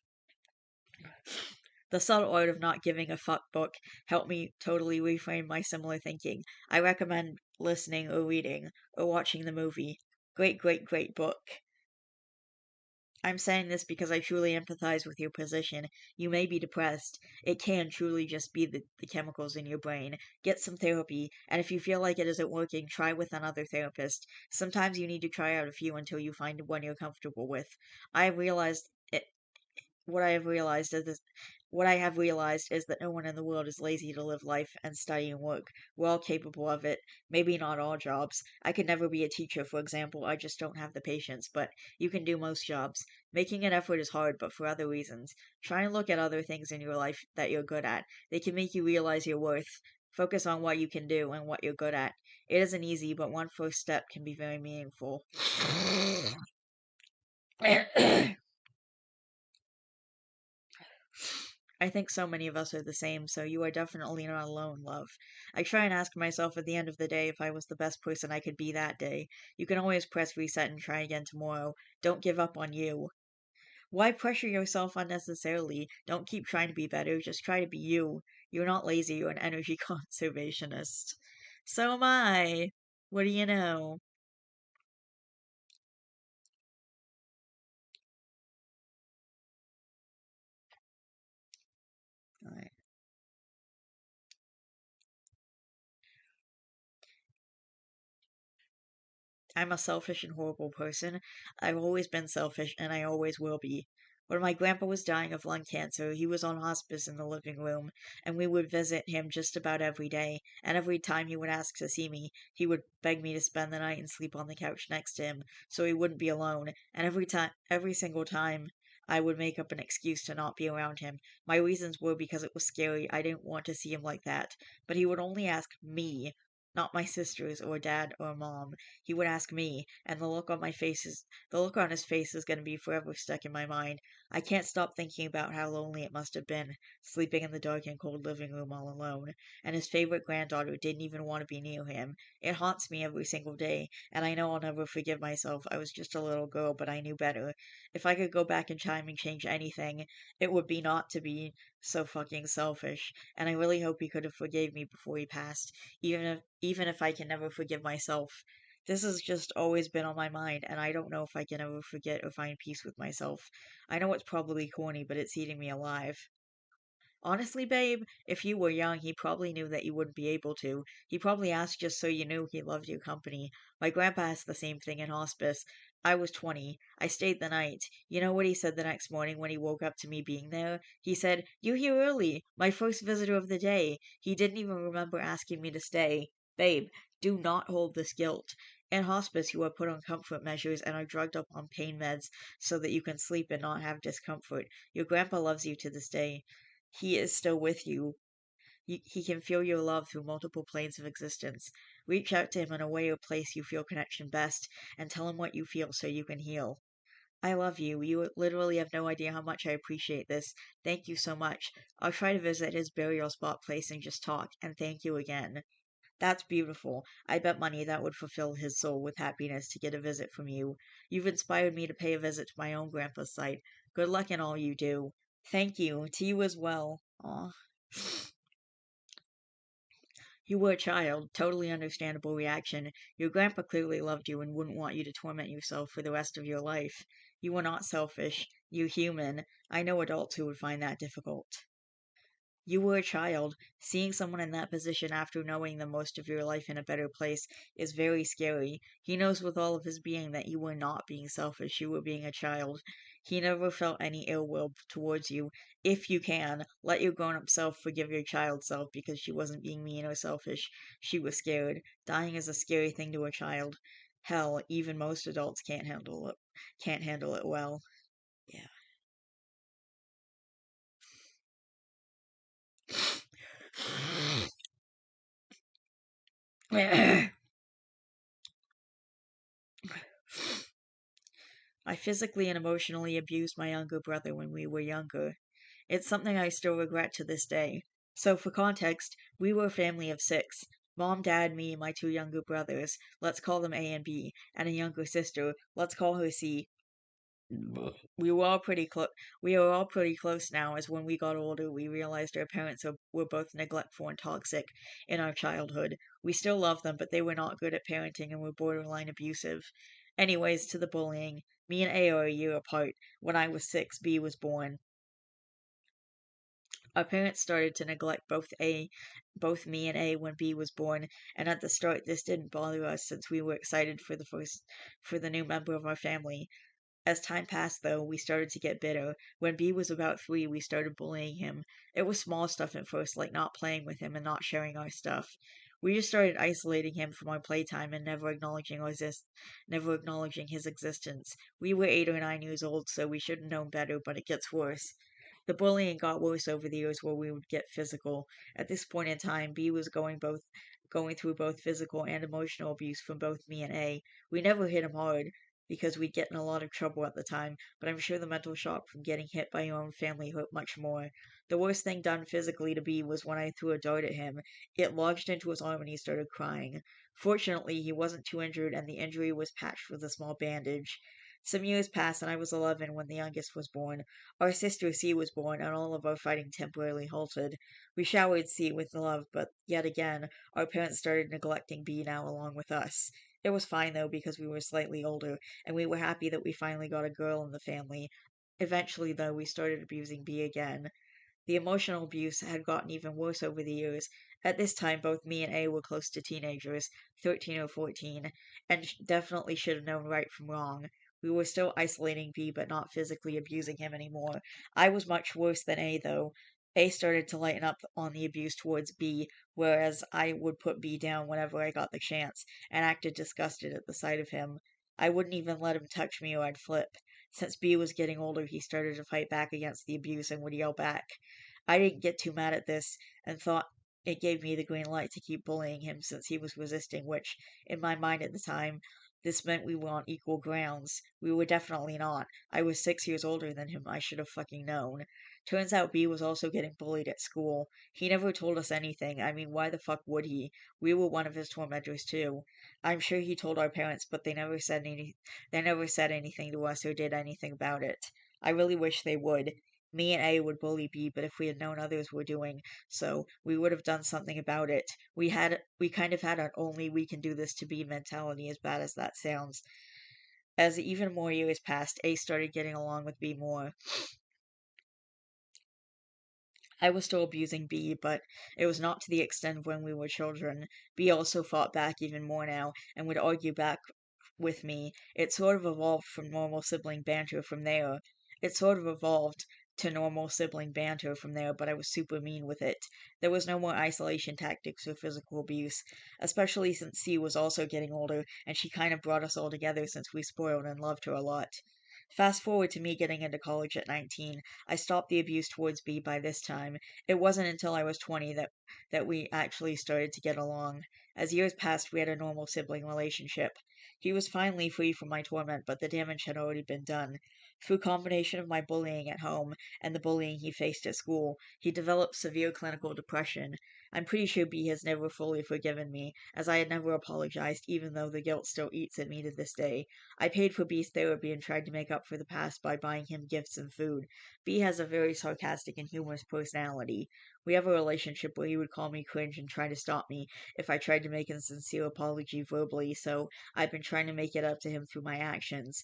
The Subtle Art of Not Giving a Fuck book helped me totally reframe my similar thinking. I recommend listening or reading or watching the movie. Great, great, great book. I'm saying this because I truly empathize with your position. You may be depressed. It can truly just be the chemicals in your brain. Get some therapy, and if you feel like it isn't working, try with another therapist. Sometimes you need to try out a few until you find one you're comfortable with. I have realized it, what I have realized is this, what I have realized is that no one in the world is lazy to live life and study and work. We're all capable of it. Maybe not all jobs. I could never be a teacher, for example. I just don't have the patience, but you can do most jobs. Making an effort is hard, but for other reasons. Try and look at other things in your life that you're good at. They can make you realize your worth. Focus on what you can do and what you're good at. It isn't easy, but one first step can be very meaningful. I think so many of us are the same, so you are definitely not alone, love. I try and ask myself at the end of the day if I was the best person I could be that day. You can always press reset and try again tomorrow. Don't give up on you. Why pressure yourself unnecessarily? Don't keep trying to be better, just try to be you. You're not lazy, you're an energy conservationist. So am I. What do you know? Alright. I'm a selfish and horrible person. I've always been selfish, and I always will be. When my grandpa was dying of lung cancer, he was on hospice in the living room, and we would visit him just about every day. And every time he would ask to see me, he would beg me to spend the night and sleep on the couch next to him, so he wouldn't be alone. And every single time, I would make up an excuse to not be around him. My reasons were because it was scary. I didn't want to see him like that. But he would only ask me, not my sisters or dad or mom. He would ask me, and the look on his face is going to be forever stuck in my mind. I can't stop thinking about how lonely it must have been, sleeping in the dark and cold living room all alone. And his favorite granddaughter didn't even want to be near him. It haunts me every single day, and I know I'll never forgive myself. I was just a little girl, but I knew better. If I could go back in time and change anything, it would be not to be so fucking selfish. And I really hope he could have forgave me before he passed, even if I can never forgive myself. This has just always been on my mind, and I don't know if I can ever forget or find peace with myself. I know it's probably corny, but it's eating me alive. Honestly, babe, if you were young, he probably knew that you wouldn't be able to. He probably asked just so you knew he loved your company. My grandpa asked the same thing in hospice. I was 20. I stayed the night. You know what he said the next morning when he woke up to me being there? He said, "You're here early. My first visitor of the day." He didn't even remember asking me to stay. Babe, do not hold this guilt. In hospice, you are put on comfort measures and are drugged up on pain meds so that you can sleep and not have discomfort. Your grandpa loves you to this day. He is still with you. He can feel your love through multiple planes of existence. Reach out to him in a way or place you feel connection best, and tell him what you feel so you can heal. I love you. You literally have no idea how much I appreciate this. Thank you so much. I'll try to visit his burial spot place and just talk, and thank you again. That's beautiful. I bet money that would fulfill his soul with happiness to get a visit from you. You've inspired me to pay a visit to my own grandpa's site. Good luck in all you do. Thank you. To you as well. Aw. You were a child. Totally understandable reaction. Your grandpa clearly loved you and wouldn't want you to torment yourself for the rest of your life. You were not selfish. You human. I know adults who would find that difficult. You were a child. Seeing someone in that position after knowing the most of your life in a better place is very scary. He knows with all of his being that you were not being selfish, you were being a child. He never felt any ill will towards you. If you can, let your grown up self forgive your child self because she wasn't being mean or selfish. She was scared. Dying is a scary thing to a child. Hell, even most adults can't handle it well. Yeah. I physically and emotionally abused my younger brother when we were younger. It's something I still regret to this day. So, for context, we were a family of six: mom, dad, me, my two younger brothers, let's call them A and B, and a younger sister, let's call her C. We were all pretty close. We were all pretty close now, as when we got older, we realized our parents were both neglectful and toxic in our childhood. We still love them, but they were not good at parenting and were borderline abusive. Anyways, to the bullying. Me and A are a year apart. When I was six, B was born. Our parents started to neglect both me and A when B was born, and at the start this didn't bother us since we were excited for the new member of our family. As time passed, though, we started to get bitter. When B was about 3, we started bullying him. It was small stuff at first, like not playing with him and not sharing our stuff. We just started isolating him from our playtime and never acknowledging his existence. We were 8 or 9 years old, so we should have known better, but it gets worse. The bullying got worse over the years where we would get physical. At this point in time, B was going through both physical and emotional abuse from both me and A. We never hit him hard because we'd get in a lot of trouble at the time, but I'm sure the mental shock from getting hit by your own family hurt much more. The worst thing done physically to B was when I threw a dart at him. It lodged into his arm and he started crying. Fortunately, he wasn't too injured and the injury was patched with a small bandage. Some years passed and I was 11 when the youngest was born. Our sister C was born and all of our fighting temporarily halted. We showered C with love, but yet again, our parents started neglecting B now along with us. It was fine though because we were slightly older and we were happy that we finally got a girl in the family. Eventually, though, we started abusing B again. The emotional abuse had gotten even worse over the years. At this time, both me and A were close to teenagers, 13 or 14, and definitely should have known right from wrong. We were still isolating B, but not physically abusing him anymore. I was much worse than A, though. A started to lighten up on the abuse towards B, whereas I would put B down whenever I got the chance, and acted disgusted at the sight of him. I wouldn't even let him touch me or I'd flip. Since B was getting older, he started to fight back against the abuse and would yell back. I didn't get too mad at this and thought it gave me the green light to keep bullying him since he was resisting, which, in my mind at the time, this meant we were on equal grounds. We were definitely not. I was 6 years older than him. I should have fucking known. Turns out B was also getting bullied at school. He never told us anything. I mean, why the fuck would he? We were one of his tormentors too. I'm sure he told our parents, but they never said anything to us or did anything about it. I really wish they would. Me and A would bully B, but if we had known others were doing so, we would have done something about it. We kind of had an only we can do this to B mentality, as bad as that sounds. As even more years passed, A started getting along with B more. I was still abusing B, but it was not to the extent of when we were children. B also fought back even more now and would argue back with me. It sort of evolved from normal sibling banter from there. It sort of evolved to normal sibling banter from there, but I was super mean with it. There was no more isolation tactics or physical abuse, especially since C was also getting older, and she kind of brought us all together since we spoiled and loved her a lot. Fast forward to me getting into college at 19. I stopped the abuse towards B by this time. It wasn't until I was 20 that we actually started to get along. As years passed, we had a normal sibling relationship. He was finally free from my torment, but the damage had already been done. Through combination of my bullying at home and the bullying he faced at school, he developed severe clinical depression. I'm pretty sure B has never fully forgiven me, as I had never apologized, even though the guilt still eats at me to this day. I paid for B's therapy and tried to make up for the past by buying him gifts and food. B has a very sarcastic and humorous personality. We have a relationship where he would call me cringe and try to stop me if I tried to make a sincere apology verbally, so I've been trying to make it up to him through my actions.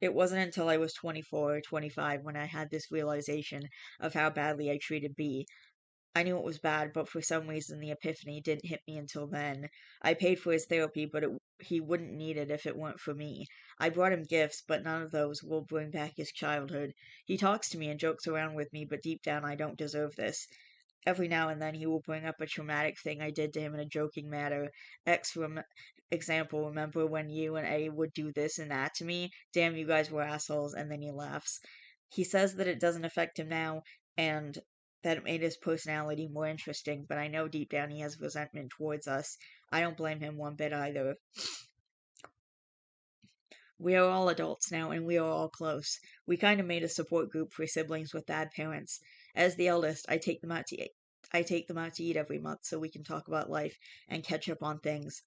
It wasn't until I was 24 or 25 when I had this realization of how badly I treated B. I knew it was bad, but for some reason the epiphany didn't hit me until then. I paid for his therapy, but he wouldn't need it if it weren't for me. I brought him gifts, but none of those will bring back his childhood. He talks to me and jokes around with me, but deep down I don't deserve this. Every now and then he will bring up a traumatic thing I did to him in a joking manner. Example, remember when you and A would do this and that to me? Damn, you guys were assholes, and then he laughs. He says that it doesn't affect him now, and that it made his personality more interesting, but I know deep down he has resentment towards us. I don't blame him one bit either. We are all adults now, and we are all close. We kind of made a support group for siblings with bad parents. As the eldest, I take them out to eat every month so we can talk about life and catch up on things.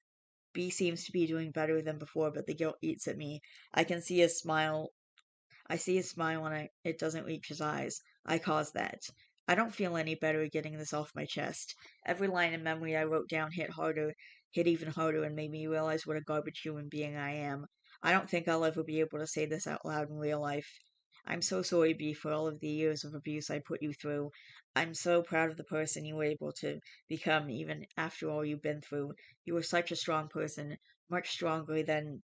B seems to be doing better than before, but the guilt eats at me. I can see his smile. I see his smile and it doesn't reach his eyes. I caused that. I don't feel any better getting this off my chest. Every line in memory I wrote down hit even harder, and made me realize what a garbage human being I am. I don't think I'll ever be able to say this out loud in real life. I'm so sorry, B, for all of the years of abuse I put you through. I'm so proud of the person you were able to become even after all you've been through. You were such a strong person, much stronger than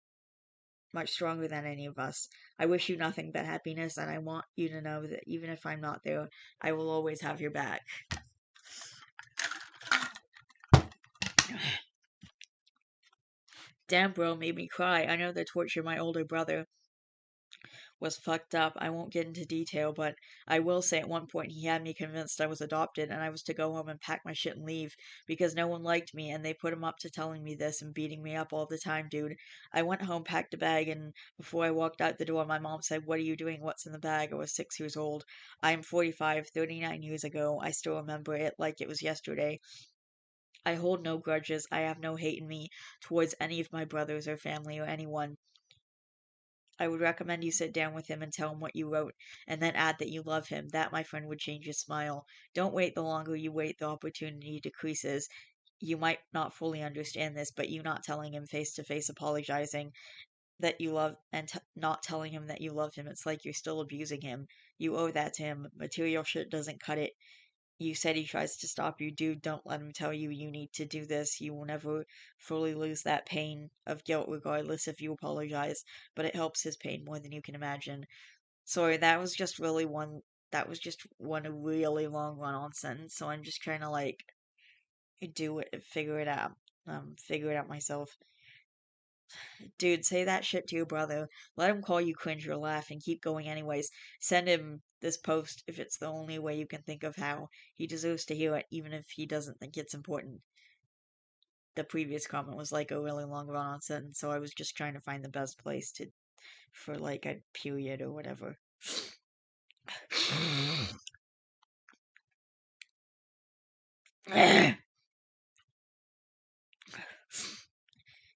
much stronger than any of us. I wish you nothing but happiness, and I want you to know that even if I'm not there, I will always have your back. Damn, bro, made me cry. I know they tortured my older brother was fucked up. I won't get into detail, but I will say at one point he had me convinced I was adopted and I was to go home and pack my shit and leave because no one liked me and they put him up to telling me this and beating me up all the time, dude. I went home, packed a bag, and before I walked out the door, my mom said, "What are you doing? What's in the bag?" I was 6 years old. I am 45, 39 years ago. I still remember it like it was yesterday. I hold no grudges. I have no hate in me towards any of my brothers or family or anyone. I would recommend you sit down with him and tell him what you wrote, and then add that you love him. That, my friend, would change his smile. Don't wait. The longer you wait, the opportunity decreases. You might not fully understand this, but you not telling him face to face, apologizing that you love, and not telling him that you love him, it's like you're still abusing him. You owe that to him. Material shit doesn't cut it. You said he tries to stop you, dude. Don't let him tell you you need to do this. You will never fully lose that pain of guilt, regardless if you apologize, but it helps his pain more than you can imagine. Sorry, that was just one really long run on sentence, so I'm just trying to like do it, figure it out myself. Dude, say that shit to your brother. Let him call you cringe or laugh and keep going anyways. Send him this post if it's the only way you can think of how. He deserves to hear it, even if he doesn't think it's important. The previous comment was like a really long run on sentence, so I was just trying to find the best place to for like a period or whatever.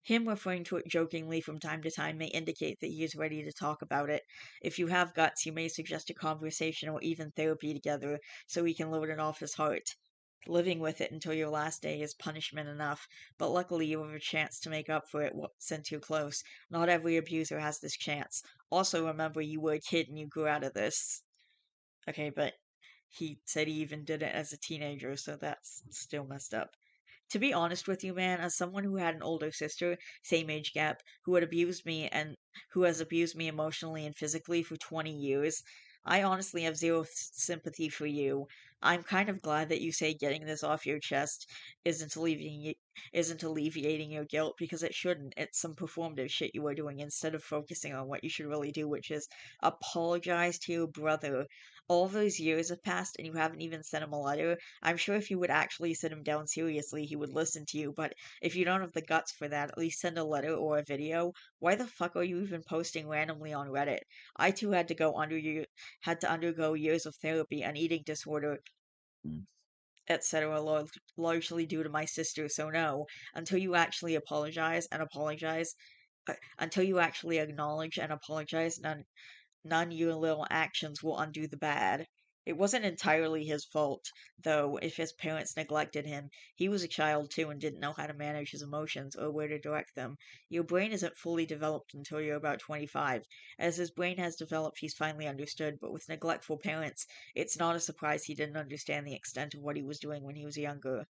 Him referring to it jokingly from time to time may indicate that he is ready to talk about it. If you have guts, you may suggest a conversation or even therapy together so he can load it off his heart. Living with it until your last day is punishment enough, but luckily you have a chance to make up for it since you're close. Not every abuser has this chance. Also, remember you were a kid and you grew out of this. Okay, but he said he even did it as a teenager, so that's still messed up. To be honest with you, man, as someone who had an older sister, same age gap, who had abused me and who has abused me emotionally and physically for 20 years, I honestly have zero sympathy for you. I'm kind of glad that you say getting this off your chest isn't isn't alleviating your guilt because it shouldn't. It's some performative shit you are doing instead of focusing on what you should really do, which is apologize to your brother. All those years have passed and you haven't even sent him a letter. I'm sure if you would actually sit him down seriously, he would listen to you, but if you don't have the guts for that, at least send a letter or a video. Why the fuck are you even posting randomly on Reddit? I too had to undergo years of therapy, an eating disorder, etc., largely due to my sister. So no, until you actually until you actually acknowledge and apologize, none of your little actions will undo the bad. It wasn't entirely his fault, though, if his parents neglected him. He was a child too and didn't know how to manage his emotions or where to direct them. Your brain isn't fully developed until you're about 25. As his brain has developed, he's finally understood, but with neglectful parents, it's not a surprise he didn't understand the extent of what he was doing when he was younger.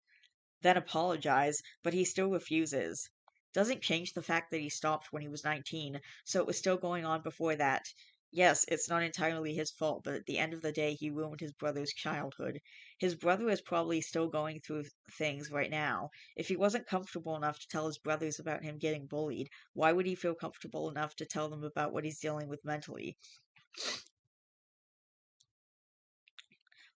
Then apologize, but he still refuses. Doesn't change the fact that he stopped when he was 19, so it was still going on before that. Yes, it's not entirely his fault, but at the end of the day, he ruined his brother's childhood. His brother is probably still going through things right now. If he wasn't comfortable enough to tell his brothers about him getting bullied, why would he feel comfortable enough to tell them about what he's dealing with mentally?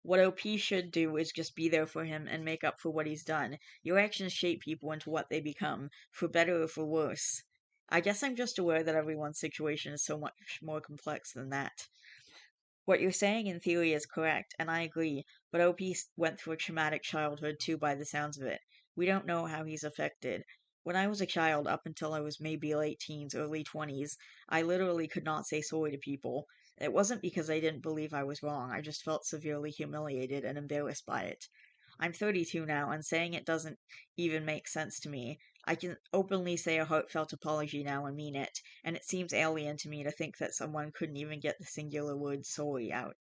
What OP should do is just be there for him and make up for what he's done. Your actions shape people into what they become, for better or for worse. I guess I'm just aware that everyone's situation is so much more complex than that. What you're saying in theory is correct, and I agree, but OP went through a traumatic childhood too by the sounds of it. We don't know how he's affected. When I was a child, up until I was maybe late teens, early 20s, I literally could not say sorry to people. It wasn't because I didn't believe I was wrong, I just felt severely humiliated and embarrassed by it. I'm 32 now, and saying it doesn't even make sense to me. I can openly say a heartfelt apology now and mean it, and it seems alien to me to think that someone couldn't even get the singular word sorry out.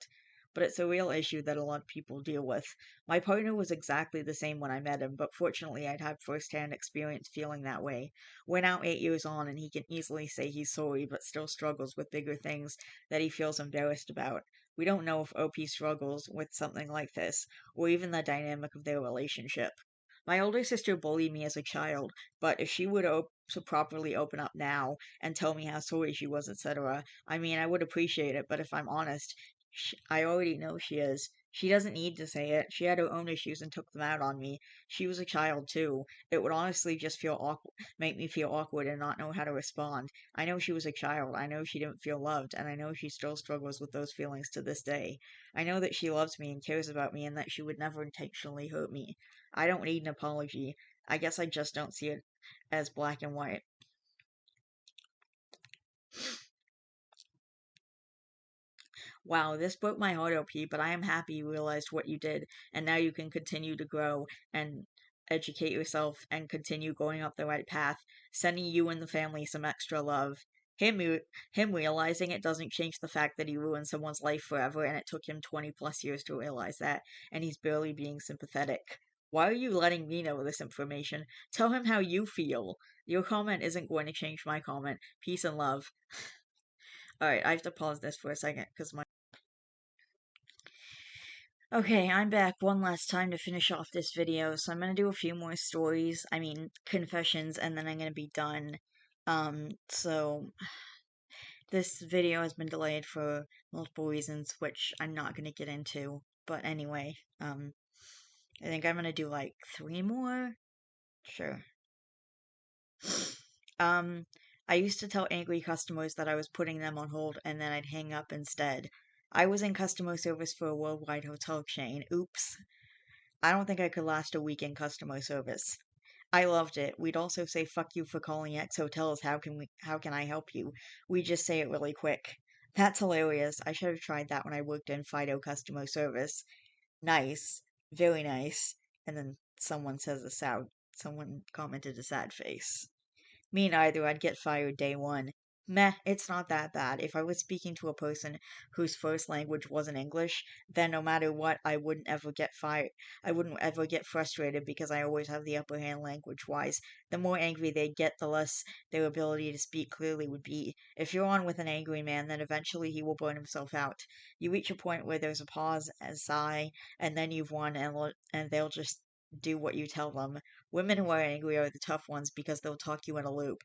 But it's a real issue that a lot of people deal with. My partner was exactly the same when I met him, but fortunately I'd had first-hand experience feeling that way. We're now 8 years on, and he can easily say he's sorry, but still struggles with bigger things that he feels embarrassed about. We don't know if OP struggles with something like this, or even the dynamic of their relationship. My older sister bullied me as a child, but if she would to properly open up now and tell me how sorry she was, etc., I mean, I would appreciate it, but if I'm honest, I already know she is. She doesn't need to say it. She had her own issues and took them out on me. She was a child too. It would honestly just make me feel awkward and not know how to respond. I know she was a child. I know she didn't feel loved, and I know she still struggles with those feelings to this day. I know that she loves me and cares about me and that she would never intentionally hurt me. I don't need an apology. I guess I just don't see it as black and white. Wow, this broke my heart, OP, but I am happy you realized what you did, and now you can continue to grow and educate yourself and continue going up the right path, sending you and the family some extra love. Him realizing it doesn't change the fact that he ruined someone's life forever, and it took him 20 plus years to realize that, and he's barely being sympathetic. Why are you letting me know this information? Tell him how you feel. Your comment isn't going to change my comment. Peace and love. Alright, I have to pause this for a second because my. Okay, I'm back one last time to finish off this video, so I'm gonna do a few more stories, confessions, and then I'm gonna be done. So this video has been delayed for multiple reasons, which I'm not gonna get into, but anyway, I think I'm gonna do like 3 more? Sure. I used to tell angry customers that I was putting them on hold and then I'd hang up instead. I was in customer service for a worldwide hotel chain. Oops. I don't think I could last a week in customer service. I loved it. We'd also say fuck you for calling X Hotels. How can I help you? We just say it really quick. That's hilarious. I should have tried that when I worked in Fido customer service. Nice. Very nice. And then someone commented a sad face. Me neither, I'd get fired day one. Meh, it's not that bad. If I was speaking to a person whose first language wasn't English, then no matter what, I wouldn't ever get fired. I wouldn't ever get frustrated because I always have the upper hand language-wise. The more angry they'd get, the less their ability to speak clearly would be. If you're on with an angry man, then eventually he will burn himself out. You reach a point where there's a pause, a sigh, and then you've won, and they'll just do what you tell them. Women who are angry are the tough ones because they'll talk you in a loop.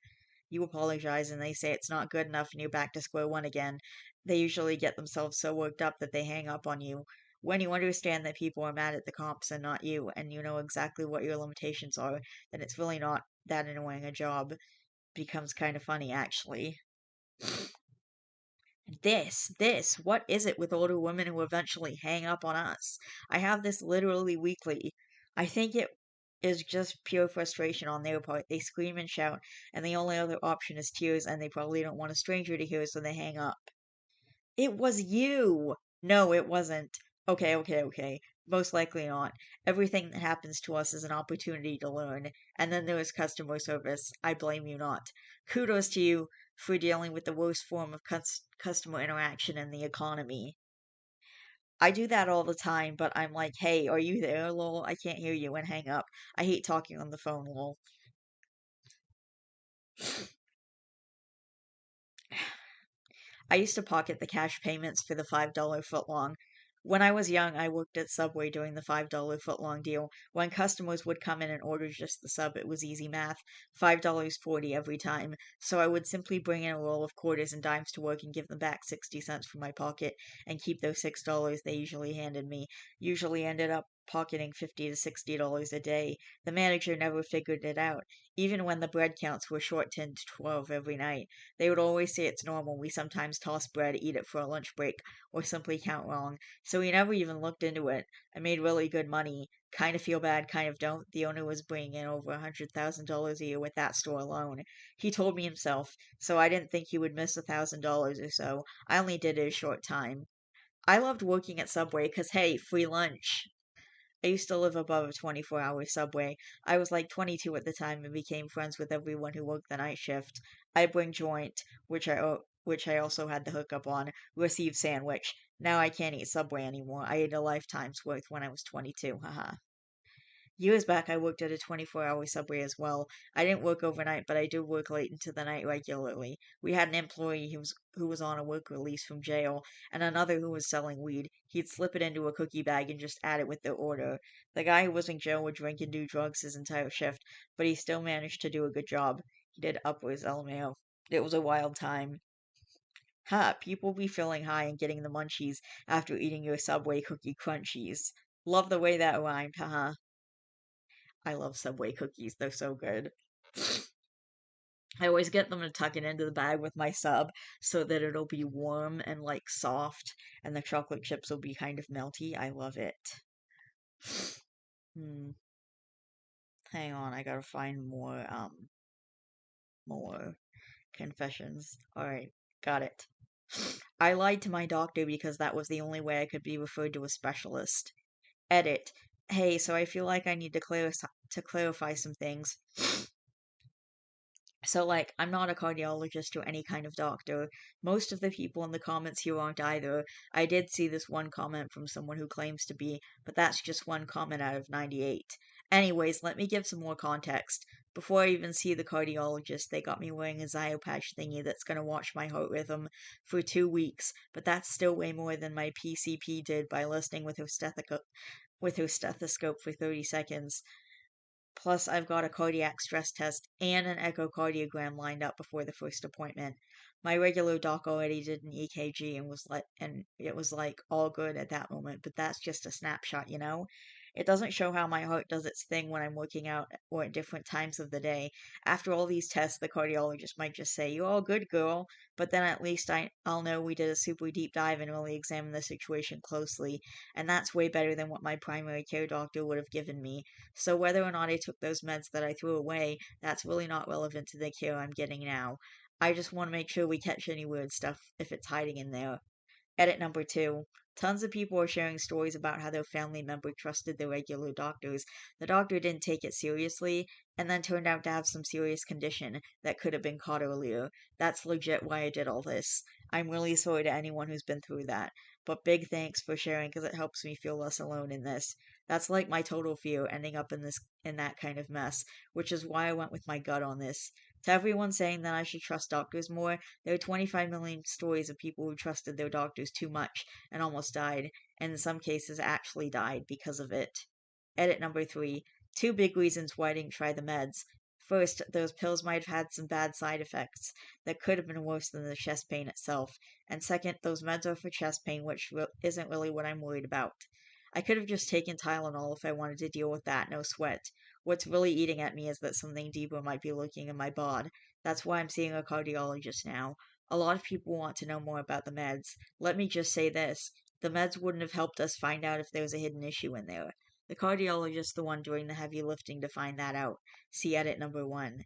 You apologize and they say it's not good enough and you're back to square one again. They usually get themselves so worked up that they hang up on you. When you understand that people are mad at the comps and not you, and you know exactly what your limitations are, then it's really not that annoying a job. Becomes kind of funny, actually. What is it with older women who eventually hang up on us? I have this literally weekly. I think it is just pure frustration on their part. They scream and shout, and the only other option is tears, and they probably don't want a stranger to hear, so they hang up. It was you! No, it wasn't. Okay. Most likely not. Everything that happens to us is an opportunity to learn. And then there is customer service. I blame you not. Kudos to you for dealing with the worst form of customer interaction in the economy. I do that all the time, but I'm like, hey, are you there, lol? I can't hear you, and hang up. I hate talking on the phone, lol. I used to pocket the cash payments for the $5 footlong. When I was young, I worked at Subway doing the $5 footlong deal. When customers would come in and order just the sub, it was easy math. $5.40 every time. So I would simply bring in a roll of quarters and dimes to work and give them back 60 cents from my pocket and keep those $6 they usually handed me. Usually ended up pocketing $50 to $60 a day. The manager never figured it out, even when the bread counts were shortened to 12 every night. They would always say it's normal. We sometimes toss bread, eat it for a lunch break, or simply count wrong. So we never even looked into it. I made really good money. Kind of feel bad, kind of don't. The owner was bringing in over $100,000 a year with that store alone. He told me himself, so I didn't think he would miss $1,000 or so. I only did it a short time. I loved working at Subway because, hey, free lunch. I used to live above a 24-hour subway. I was like 22 at the time and became friends with everyone who worked the night shift. I bring joint, which I also had the hookup on, receive sandwich. Now I can't eat Subway anymore. I ate a lifetime's worth when I was 22. Haha. Years back, I worked at a 24-hour subway as well. I didn't work overnight, but I did work late into the night regularly. We had an employee who was on a work release from jail, and another who was selling weed. He'd slip it into a cookie bag and just add it with their order. The guy who was in jail would drink and do drugs his entire shift, but he still managed to do a good job. He did upwards, LMAO. It was a wild time. Ha, people be feeling high and getting the munchies after eating your Subway cookie crunchies. Love the way that rhymed, haha. I love Subway cookies. They're so good. I always get them to tuck it into the bag with my sub so that it'll be warm and like soft and the chocolate chips will be kind of melty. I love it. Hmm. Hang on, I gotta find more confessions. Alright, got it. I lied to my doctor because that was the only way I could be referred to a specialist. Edit. Hey, so I feel like I need to clarify some things. So, like, I'm not a cardiologist or any kind of doctor. Most of the people in the comments here aren't either. I did see this one comment from someone who claims to be, but that's just one comment out of 98. Anyways, let me give some more context. Before I even see the cardiologist, they got me wearing a Zio patch thingy that's gonna watch my heart rhythm for 2 weeks, but that's still way more than my PCP did by listening with her stethoscope for 30 seconds. Plus, I've got a cardiac stress test and an echocardiogram lined up before the first appointment. My regular doc already did an EKG and it was like all good at that moment, but that's just a snapshot, you know? It doesn't show how my heart does its thing when I'm working out or at different times of the day. After all these tests, the cardiologist might just say, "You're all good, girl," but then at least I'll know we did a super deep dive and really examined the situation closely, and that's way better than what my primary care doctor would have given me. So whether or not I took those meds that I threw away, that's really not relevant to the care I'm getting now. I just want to make sure we catch any weird stuff if it's hiding in there. Edit number two. Tons of people are sharing stories about how their family member trusted their regular doctors. The doctor didn't take it seriously, and then turned out to have some serious condition that could have been caught earlier. That's legit why I did all this. I'm really sorry to anyone who's been through that. But big thanks for sharing because it helps me feel less alone in this. That's like my total fear, ending up in that kind of mess, which is why I went with my gut on this. To everyone saying that I should trust doctors more, there are 25 million stories of people who trusted their doctors too much and almost died, and in some cases actually died because of it. Edit number three. two big reasons why I didn't try the meds. First, those pills might have had some bad side effects that could have been worse than the chest pain itself. And second, those meds are for chest pain, which isn't really what I'm worried about. I could have just taken Tylenol if I wanted to deal with that, no sweat. What's really eating at me is that something deeper might be lurking in my bod. That's why I'm seeing a cardiologist now. A lot of people want to know more about the meds. Let me just say this. The meds wouldn't have helped us find out if there was a hidden issue in there. The cardiologist's the one doing the heavy lifting to find that out. See edit number 1.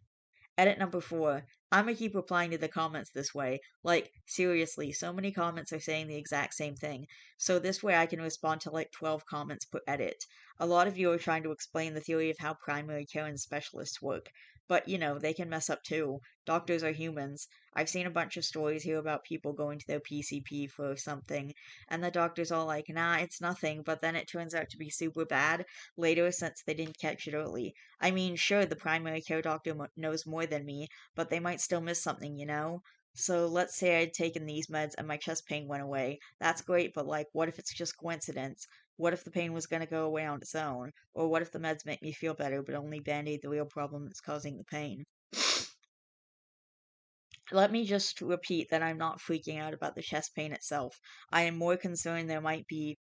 Edit number 4. I'm gonna keep replying to the comments this way. Like, seriously, so many comments are saying the exact same thing. So this way I can respond to like 12 comments per edit. A lot of you are trying to explain the theory of how primary care and specialists work. But, they can mess up too. Doctors are humans. I've seen a bunch of stories here about people going to their PCP for something, and the doctor's all like, nah, it's nothing, but then it turns out to be super bad later since they didn't catch it early. I mean, sure, the primary care doctor knows more than me, but they might still miss something. So let's say I'd taken these meds and my chest pain went away. That's great, but like, what if it's just coincidence? What if the pain was going to go away on its own? Or what if the meds make me feel better but only band-aid the real problem that's causing the pain? Let me just repeat that I'm not freaking out about the chest pain itself. I am more concerned there might be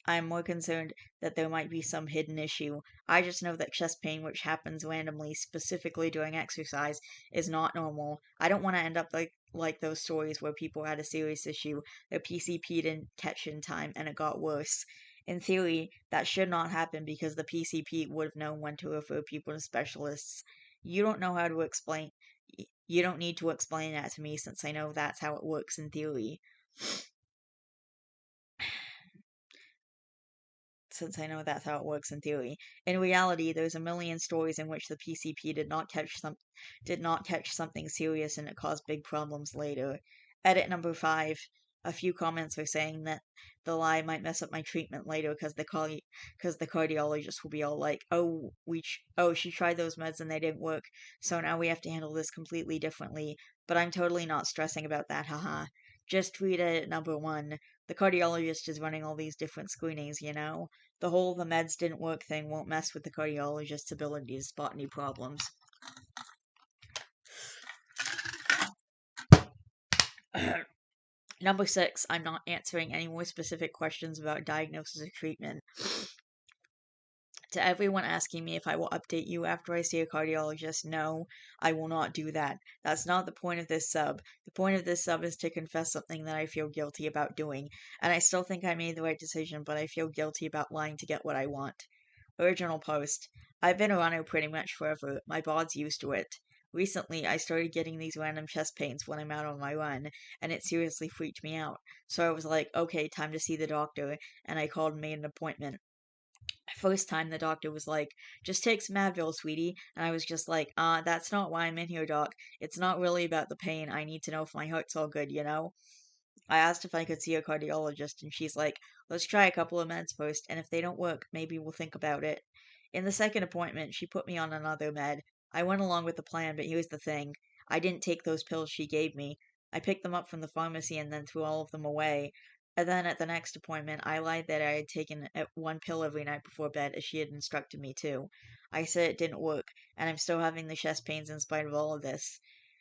I am more concerned that there might be some hidden issue. I just know that chest pain, which happens randomly, specifically during exercise, is not normal. I don't want to end up like those stories where people had a serious issue, their PCP didn't catch in time, and it got worse. In theory, that should not happen because the PCP would have known when to refer people to specialists. You don't know how to explain. You don't need to explain that to me since I know that's how it works in theory. Since I know that's how it works in theory. In reality, there's a million stories in which the PCP did not catch something serious and it caused big problems later. Edit number 5. A few comments are saying that the lie might mess up my treatment later because the cardiologist will be all like, "Oh, she tried those meds and they didn't work, so now we have to handle this completely differently." But I'm totally not stressing about that, haha. Just read edit number 1. The cardiologist is running all these different screenings. The whole the meds didn't work thing won't mess with the cardiologist's ability to spot any problems. Number 6, I'm not answering any more specific questions about diagnosis or treatment. To everyone asking me if I will update you after I see a cardiologist, no, I will not do that. That's not the point of this sub. The point of this sub is to confess something that I feel guilty about doing, and I still think I made the right decision, but I feel guilty about lying to get what I want. Original post. I've been a runner pretty much forever. My body's used to it. Recently, I started getting these random chest pains when I'm out on my run, and it seriously freaked me out. So I was like, okay, time to see the doctor, and I called and made an appointment. First time the doctor was like, just take some Advil, sweetie. And I was just like, that's not why I'm in here, doc. It's not really about the pain. I need to know if my heart's all good. I asked if I could see a cardiologist, and she's like, let's try a couple of meds first, and if they don't work, maybe we'll think about it. In the second appointment, she put me on another med. I went along with the plan, but here's the thing. I didn't take those pills she gave me. I picked them up from the pharmacy and then threw all of them away. And then at the next appointment, I lied that I had taken one pill every night before bed, as she had instructed me to. I said it didn't work, and I'm still having the chest pains in spite of all of this.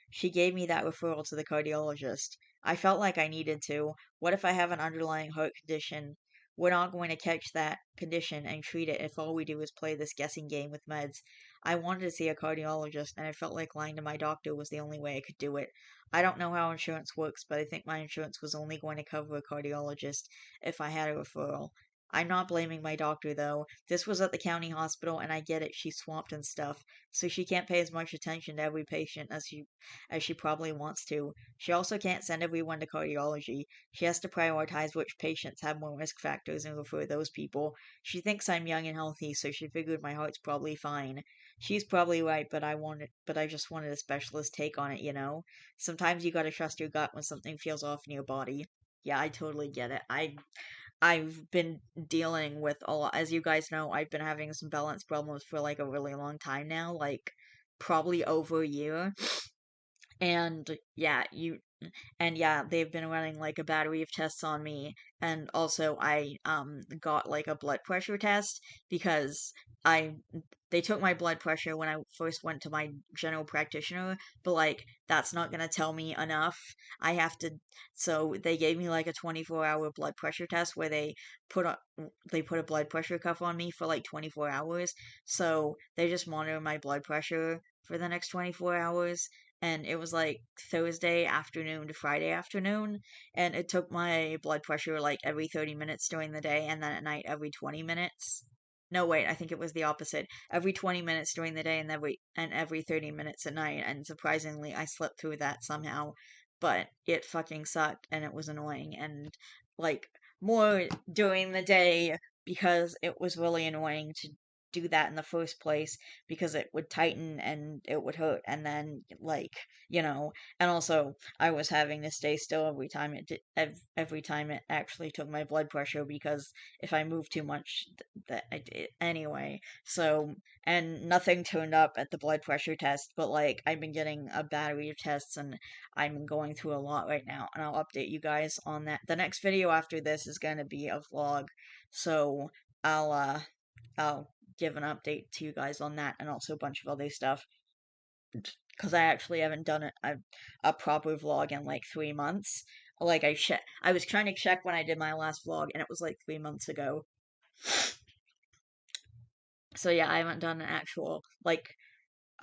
She gave me that referral to the cardiologist. I felt like I needed to. What if I have an underlying heart condition? We're not going to catch that condition and treat it if all we do is play this guessing game with meds. I wanted to see a cardiologist, and I felt like lying to my doctor was the only way I could do it. I don't know how insurance works, but I think my insurance was only going to cover a cardiologist if I had a referral. I'm not blaming my doctor, though. This was at the county hospital, and I get it, she's swamped and stuff, so she can't pay as much attention to every patient as she probably wants to. She also can't send everyone to cardiology. She has to prioritize which patients have more risk factors and refer those people. She thinks I'm young and healthy, so she figured my heart's probably fine. She's probably right, but I just wanted a specialist take on it. Sometimes you gotta trust your gut when something feels off in your body. Yeah, I totally get it. I've been dealing with a lot, as you guys know, I've been having some balance problems for like a really long time now, like probably over a year. And yeah, and yeah, they've been running like a battery of tests on me, and also I got like a blood pressure test because I they took my blood pressure when I first went to my general practitioner, but like that's not gonna tell me enough. I have to, so they gave me like a 24-hour blood pressure test where put a they put a blood pressure cuff on me for like 24 hours. So they just monitor my blood pressure for the next 24 hours, and it was like Thursday afternoon to Friday afternoon, and it took my blood pressure like every 30 minutes during the day, and then at night every 20 minutes. No, wait, I think it was the opposite. Every 20 minutes during the day and every 30 minutes at night, and surprisingly I slept through that somehow, but it fucking sucked and it was annoying, and like more during the day because it was really annoying to do that in the first place because it would tighten and it would hurt, and then like, and also I was having to stay still every time it actually took my blood pressure, because if I moved too much, that I did anyway. So, and nothing turned up at the blood pressure test, but like I've been getting a battery of tests and I'm going through a lot right now, and I'll update you guys on that. The next video after this is going to be a vlog, so I'll uh I'll give an update to you guys on that, and also a bunch of other stuff, because I actually haven't done a proper vlog in like 3 months. Like I was trying to check when I did my last vlog, and it was like 3 months ago. So yeah, I haven't done an actual like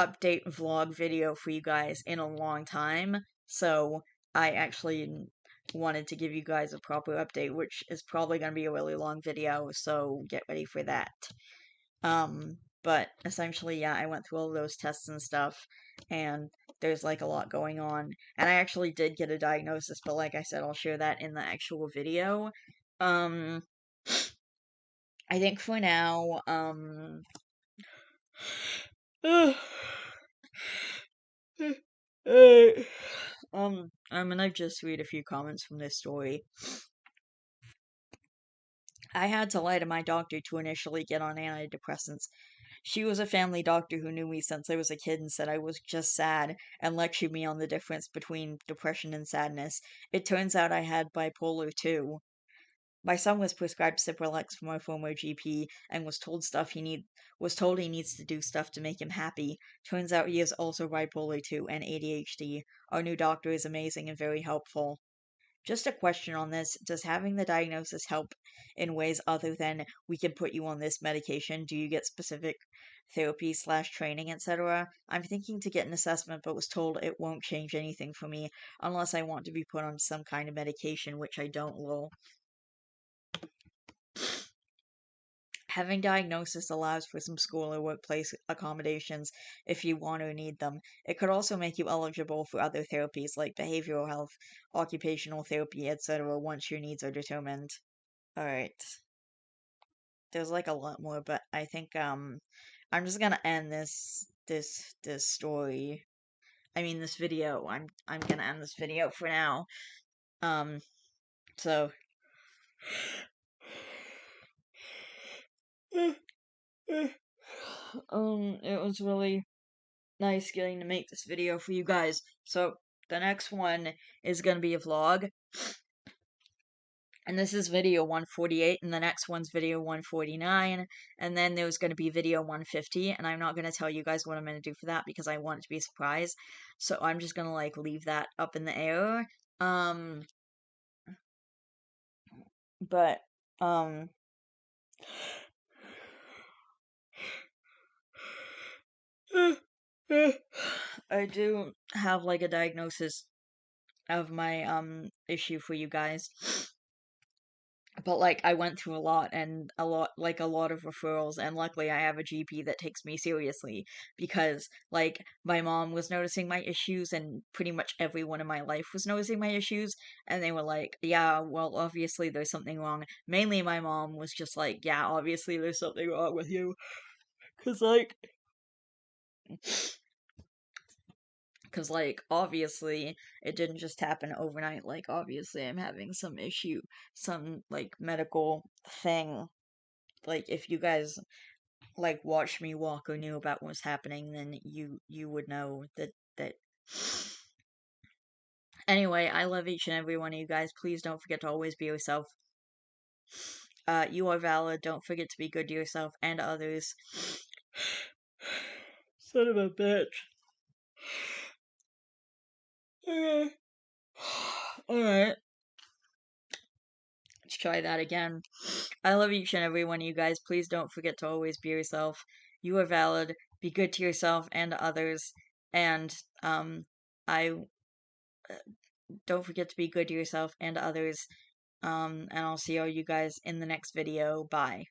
update vlog video for you guys in a long time. So I actually wanted to give you guys a proper update, which is probably going to be a really long video, so get ready for that. But essentially, yeah, I went through all those tests and stuff, and there's like a lot going on. And I actually did get a diagnosis, but like I said, I'll share that in the actual video. Um, I think for now, I'm gonna just read a few comments from this story. I had to lie to my doctor to initially get on antidepressants. She was a family doctor who knew me since I was a kid and said I was just sad, and lectured me on the difference between depression and sadness. It turns out I had bipolar too. My son was prescribed Cipralex from my former GP and was told he needs to do stuff to make him happy. Turns out he is also bipolar 2 and ADHD. Our new doctor is amazing and very helpful. Just a question on this. Does having the diagnosis help in ways other than we can put you on this medication? Do you get specific therapy slash training, etc.? I'm thinking to get an assessment, but was told it won't change anything for me unless I want to be put on some kind of medication, which I don't will. Having diagnosis allows for some school or workplace accommodations if you want or need them. It could also make you eligible for other therapies like behavioral health, occupational therapy, etc. once your needs are determined. Alright. There's like a lot more, but I think I'm just gonna end this story. I mean this video. I'm gonna end this video for now. Um so it was really nice getting to make this video for you guys. So the next one is gonna be a vlog, and this is video 148, and the next one's video 149, and then there's gonna be video 150, and I'm not gonna tell you guys what I'm gonna do for that because I want it to be a surprise. So I'm just gonna like leave that up in the air. Um, but um. I do have like a diagnosis of my issue for you guys. But like I went through a lot, and a lot of referrals, and luckily I have a GP that takes me seriously, because like my mom was noticing my issues, and pretty much everyone in my life was noticing my issues, and they were like, yeah, well, obviously there's something wrong. Mainly my mom was just like, yeah, obviously there's something wrong with you, cuz like because like obviously it didn't just happen overnight. Like obviously I'm having some issue, some like medical thing. Like if you guys like watched me walk or knew about what was happening, then you would know that Anyway, I love each and every one of you guys. Please don't forget to always be yourself. You are valid. Don't forget to be good to yourself and others. Son of a bitch. Okay. Alright. Let's try that again. I love each and every one of you guys. Please don't forget to always be yourself. You are valid. Be good to yourself and others. And, I don't forget to be good to yourself and others. And I'll see all you guys in the next video. Bye.